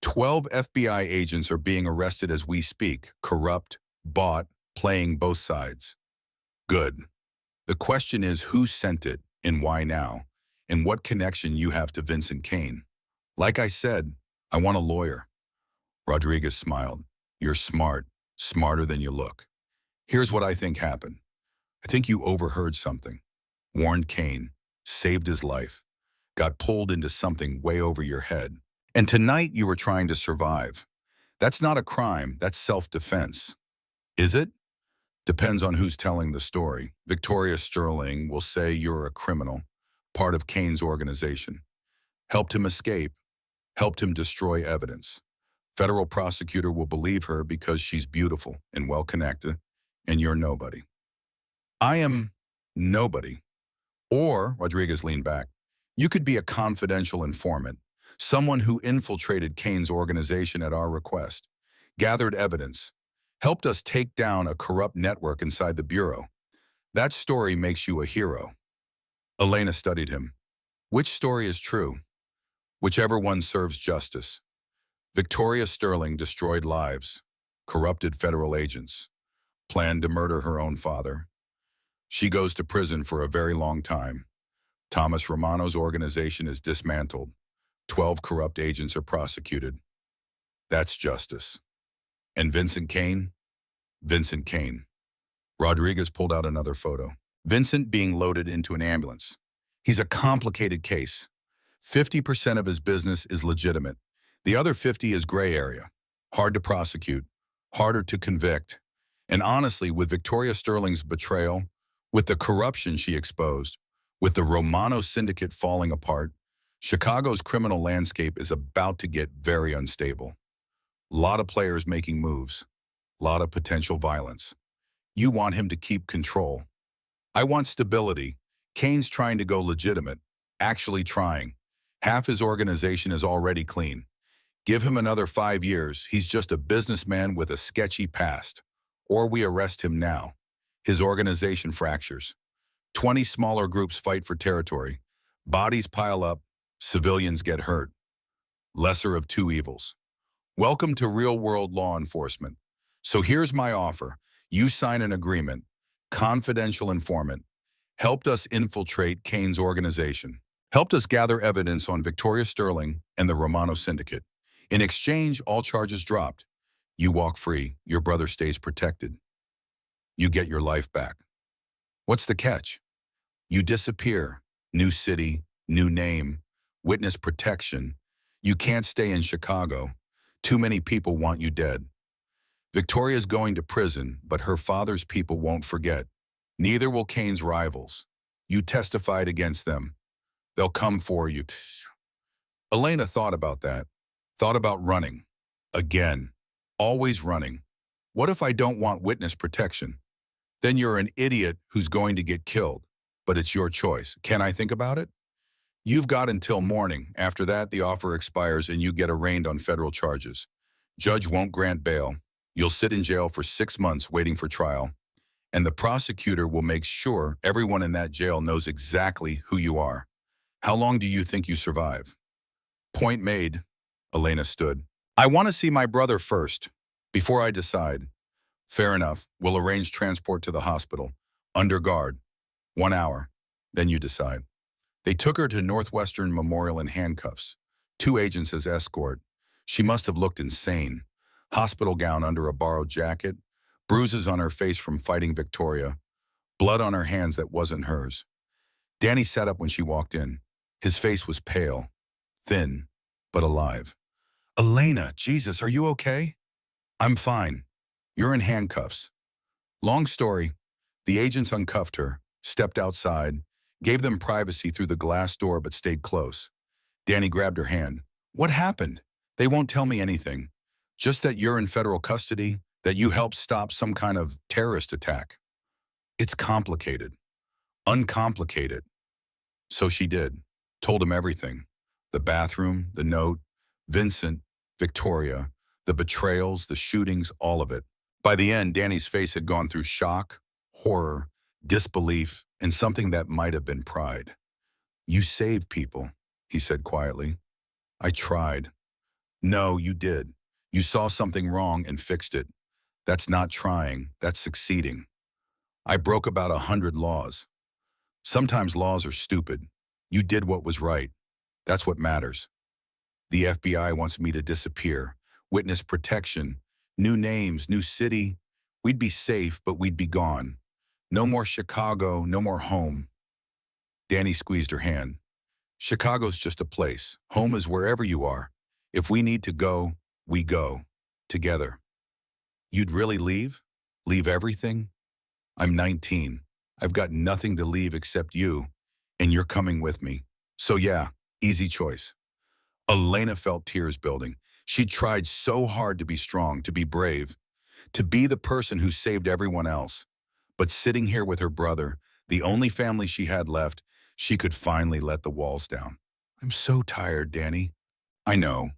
12 FBI agents are being arrested as we speak, corrupt, bought, playing both sides." "Good. The question is who sent it and why now, and what connection you have to Vincent Kane. Like I said, I want a lawyer." Rodriguez smiled. "You're smart, smarter than you look. Here's what I think happened. I think you overheard something. Warned Kane, saved his life, got pulled into something way over your head. And tonight you were trying to survive. That's not a crime, that's self-defense. Is it? Depends on who's telling the story. Victoria Sterling will say you're a criminal, part of Kane's organization. Helped him escape, helped him destroy evidence. Federal prosecutor will believe her because she's beautiful and well-connected, and you're nobody." "I am nobody." Or, Rodriguez leaned back, "you could be a confidential informant, someone who infiltrated Kane's organization at our request, gathered evidence, helped us take down a corrupt network inside the Bureau. That story makes you a hero." Elena studied him. "Which story is true?" "Whichever one serves justice. Victoria Sterling destroyed lives, corrupted federal agents, planned to murder her own father. She goes to prison for a very long time. Thomas Romano's organization is dismantled. 12 corrupt agents are prosecuted. That's justice. And Vincent Kane? Vincent Kane." Rodriguez pulled out another photo. Vincent being loaded into an ambulance. He's a complicated case. 50% of his business is legitimate. The other 50 is gray area. Hard to prosecute, harder to convict. And honestly, with Victoria Sterling's betrayal, with the corruption she exposed, with the Romano syndicate falling apart, Chicago's criminal landscape is about to get very unstable. Lot of players making moves. Lot of potential violence. You want him to keep control. I want stability. Kane's trying to go legitimate. Actually trying. Half his organization is already clean. Give him another 5 years, he's just a businessman with a sketchy past. Or we arrest him now. His organization fractures. 20 smaller groups fight for territory. Bodies pile up. Civilians get hurt. Lesser of two evils. Welcome to real-world law enforcement. So here's my offer. You sign an agreement. Confidential informant. Helped us infiltrate Kane's organization. Helped us gather evidence on Victoria Sterling and the Romano syndicate. In exchange, all charges dropped. You walk free. Your brother stays protected. You get your life back. What's the catch? You disappear. New city, new name, witness protection. You can't stay in Chicago. Too many people want you dead. Victoria's going to prison, but her father's people won't forget. Neither will Kane's rivals. You testified against them. They'll come for you. Elena thought about that. Thought about running. Again. Always running. What if I don't want witness protection? Then you're an idiot who's going to get killed. But it's your choice. Can I think about it? You've got until morning. After that, the offer expires and you get arraigned on federal charges. Judge won't grant bail. You'll sit in jail for 6 months waiting for trial. And the prosecutor will make sure everyone in that jail knows exactly who you are. How long do you think you survive? Point made. Elena stood. I want to see my brother first, before I decide. Fair enough. We'll arrange transport to the hospital. Under guard. 1 hour. Then you decide. They took her to Northwestern Memorial in handcuffs. 2 agents as escort. She must have looked insane. Hospital gown under a borrowed jacket. Bruises on her face from fighting Victoria. Blood on her hands that wasn't hers. Danny sat up when she walked in. His face was pale. Thin. But alive. Elena, Jesus, are you okay? I'm fine. You're in handcuffs. Long story. The agents uncuffed her, stepped outside, gave them privacy through the glass door but stayed close. Danny grabbed her hand. What happened? They won't tell me anything. Just that you're in federal custody, that you helped stop some kind of terrorist attack. It's complicated. Uncomplicated. So she did. Told him everything. The bathroom, the note, Vincent, Victoria, the betrayals, the shootings, all of it. By the end, Danny's face had gone through shock, horror, disbelief, and something that might have been pride. You saved people, he said quietly. I tried. No, you did. You saw something wrong and fixed it. That's not trying, that's succeeding. I broke about 100 laws. Sometimes laws are stupid. You did what was right. That's what matters. The FBI wants me to disappear. Witness protection. New names, new city. We'd be safe, but we'd be gone. No more Chicago, no more home. Danny squeezed her hand. Chicago's just a place. Home is wherever you are. If we need to go, we go. Together. You'd really leave? Leave everything? I'm 19. I've got nothing to leave except you, and you're coming with me. So yeah, easy choice. Elena felt tears building. She tried so hard to be strong, to be brave, to be the person who saved everyone else. But sitting here with her brother, the only family she had left, she could finally let the walls down. I'm so tired, Danny. I know,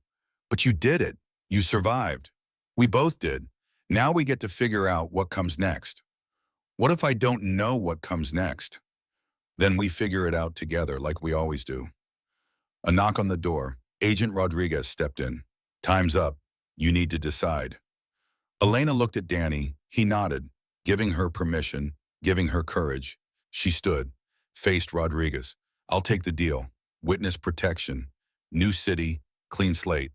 but you did it. You survived. We both did. Now we get to figure out what comes next. What if I don't know what comes next? Then we figure it out together like we always do. A knock on the door. Agent Rodriguez stepped in. Time's up. You need to decide. Elena looked at Danny. He nodded, giving her permission, giving her courage. She stood, faced Rodriguez. I'll take the deal. Witness protection. New city, clean slate.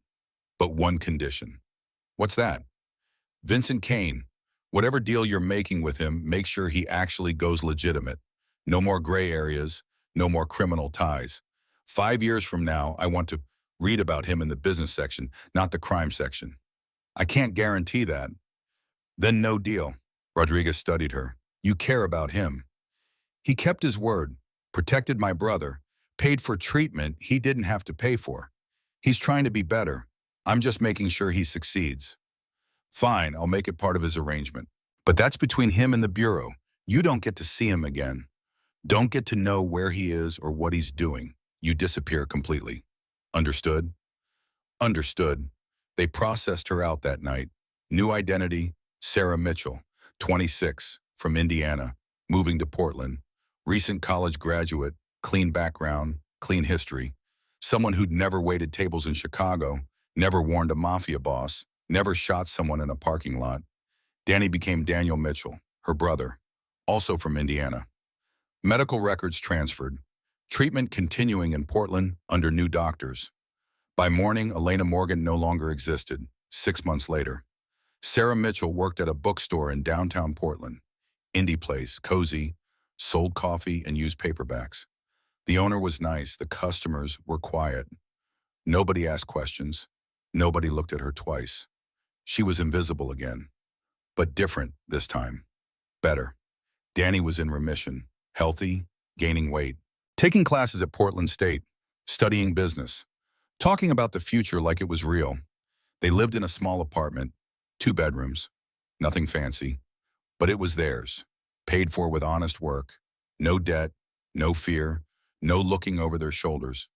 But one condition. What's that? Vincent Kane. Whatever deal you're making with him, make sure he actually goes legitimate. No more gray areas, no more criminal ties. 5 years from now, I want to read about him in the business section, not the crime section. I can't guarantee that. Then no deal. Rodriguez studied her. You care about him. He kept his word, protected my brother, paid for treatment he didn't have to pay for. He's trying to be better. I'm just making sure he succeeds. Fine, I'll make it part of his arrangement. But that's between him and the Bureau. You don't get to see him again. Don't get to know where he is or what he's doing. You disappear completely. Understood? Understood. They processed her out that night. New identity, Sarah Mitchell, 26, from Indiana, moving to Portland. Recent college graduate, clean background, clean history. Someone who'd never waited tables in Chicago, never warned a Mafia boss, never shot someone in a parking lot. Danny became Daniel Mitchell, her brother, also from Indiana. Medical records transferred. Treatment continuing in Portland under new doctors. By morning, Elena Morgan no longer existed, 6 months later. Sarah Mitchell worked at a bookstore in downtown Portland. Indie place, cozy, sold coffee and used paperbacks. The owner was nice, the customers were quiet. Nobody asked questions. Nobody looked at her twice. She was invisible again. But different this time. Better. Danny was in remission, healthy, gaining weight. Taking classes at Portland State, studying business, talking about the future like it was real. They lived in a small apartment, 2 bedrooms, nothing fancy, but it was theirs, paid for with honest work, no debt, no fear, no looking over their shoulders.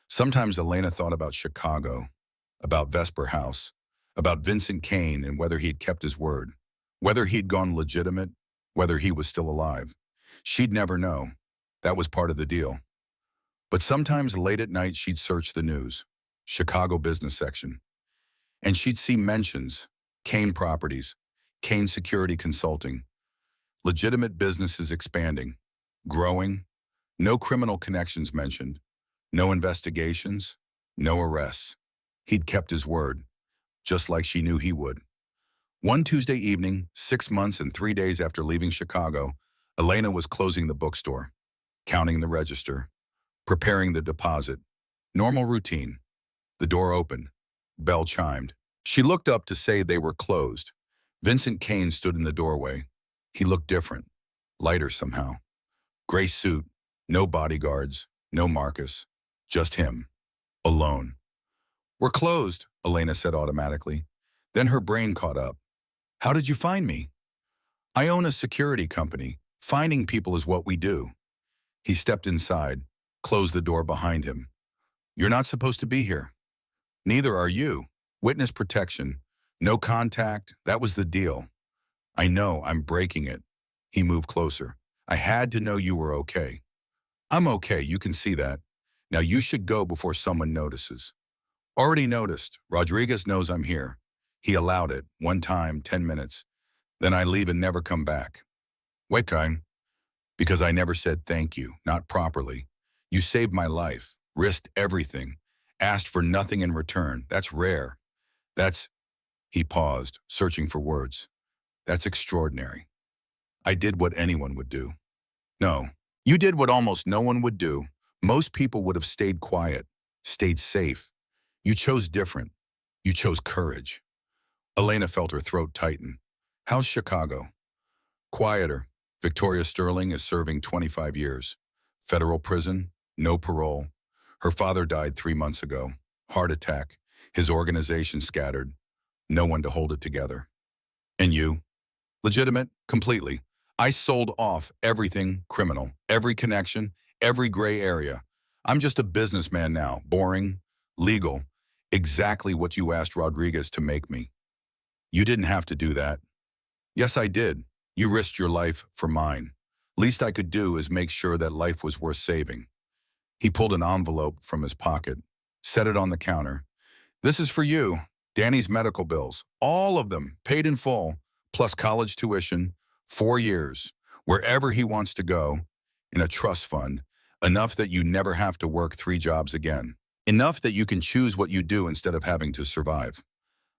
Sometimes Elena thought about Chicago, about Vesper House, about Vincent Kane and whether he'd kept his word, whether he'd gone legitimate, whether he was still alive. She'd never know. That was part of the deal. But sometimes late at night she'd search the news, Chicago business section, and she'd see mentions, Kane Properties, Kane Security Consulting, legitimate businesses expanding, growing, no criminal connections mentioned, no investigations, no arrests. He'd kept his word, just like she knew he would. One Tuesday evening, 6 months and 3 days after leaving Chicago, Elena was closing the bookstore, counting the register, preparing the deposit. Normal routine. The door opened. Bell chimed. She looked up to say they were closed. Vincent Kane stood in the doorway. He looked different, lighter somehow. Gray suit, no bodyguards, no Marcus, just him, alone. "We're closed," Elena said automatically. Then her brain caught up. "How did you find me?" "I own a security company. Finding people is what we do." He stepped inside, closed the door behind him. "You're not supposed to be here." "Neither are you. Witness protection. No contact. That was the deal." "I know, I'm breaking it." He moved closer. "I had to know you were okay." "I'm okay, you can see that. Now you should go before someone notices." "Already noticed. Rodriguez knows I'm here." He allowed it, one time, 10 minutes. "Then I leave and never come back." "Wait, kind." "Because I never said thank you, not properly. You saved my life, risked everything, asked for nothing in return. That's rare. That's—" He paused, searching for words. "That's extraordinary. I did what anyone would do." "No, you did what almost no one would do. Most people would have stayed quiet, stayed safe. You chose different. You chose courage." Elena felt her throat tighten. "How's Chicago?" "Quieter. Victoria Sterling is serving 25 years. Federal prison, no parole. Her father died 3 months ago. Heart attack. His organization scattered. No one to hold it together." "And you?" "Legitimate, completely. I sold off everything criminal, every connection, every gray area. I'm just a businessman now, boring, legal, exactly what you asked Rodriguez to make me." "You didn't have to do that." "Yes, I did. You risked your life for mine. Least I could do is make sure that life was worth saving." He pulled an envelope from his pocket, set it on the counter. "This is for you. Danny's medical bills, all of them, paid in full, plus college tuition, 4 years, wherever he wants to go, in a trust fund, enough that you never have to work 3 jobs again. Enough that you can choose what you do instead of having to survive."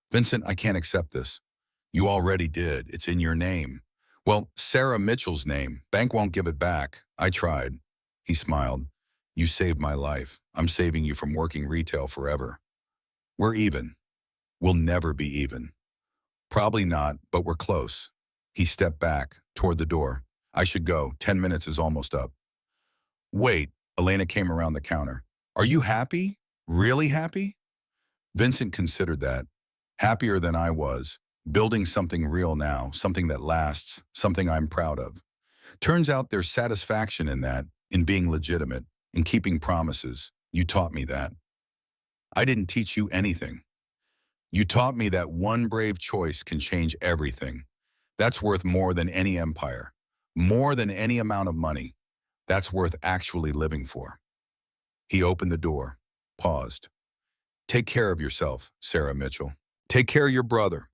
"Vincent, I can't accept this." "You already did. It's in your name." "Well, Sarah Mitchell's name. Bank won't give it back. I tried." He smiled. "You saved my life. I'm saving you from working retail forever. We're even. We'll never be even." "Probably not, but we're close." He stepped back, toward the door. "I should go. 10 minutes is almost up." "Wait." Elena came around the counter. "Are you happy? Really happy?" Vincent considered that. "Happier than I was. Building something real now, something that lasts, something I'm proud of. Turns out there's satisfaction in that, in being legitimate, in keeping promises. You taught me that." "I didn't teach you anything." "You taught me that one brave choice can change everything. That's worth more than any empire, more than any amount of money. That's worth actually living for." He opened the door, paused. "Take care of yourself, Sarah Mitchell. Take care of your brother.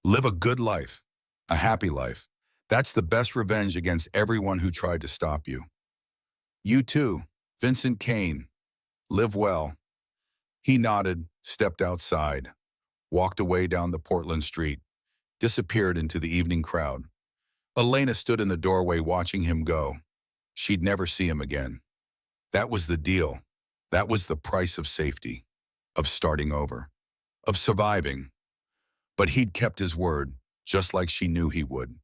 Live a good life, a happy life. That's the best revenge against everyone who tried to stop you." "You too, Vincent Kane. Live well." He nodded, stepped outside, walked away down the Portland street, disappeared into the evening crowd. Elena stood in the doorway watching him go. She'd never see him again. That was the deal. That was the price of safety, of starting over, of surviving. But he'd kept his word, just like she knew he would.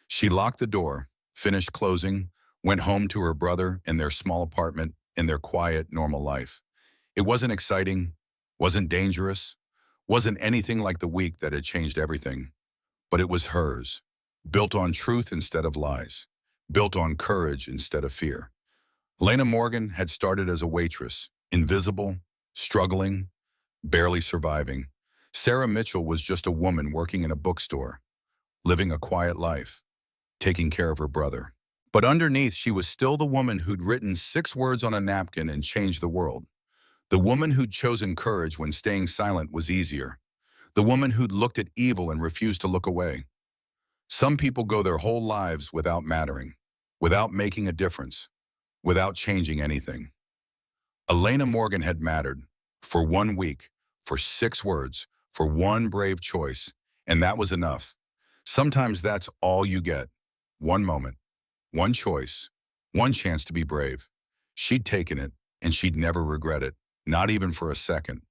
She locked the door, finished closing, went home to her brother in their small apartment, in their quiet, normal life. It wasn't exciting, wasn't dangerous, Wasn't anything like the week that had changed everything, but it was hers. Built on truth instead of lies. Built on courage instead of fear. Lena Morgan had started as a waitress, invisible, struggling, barely surviving. Sarah Mitchell was just a woman working in a bookstore, living a quiet life, taking care of her brother. But underneath, she was still the woman who'd written 6 words on a napkin and changed the world. The woman who'd chosen courage when staying silent was easier. The woman who'd looked at evil and refused to look away. Some people go their whole lives without mattering, without making a difference, without changing anything. Elena Morgan had mattered for 1 week, for 6 words, for one brave choice, and that was enough. Sometimes that's all you get. One moment, one choice, one chance to be brave. She'd taken it, and she'd never regret it, not even for a second.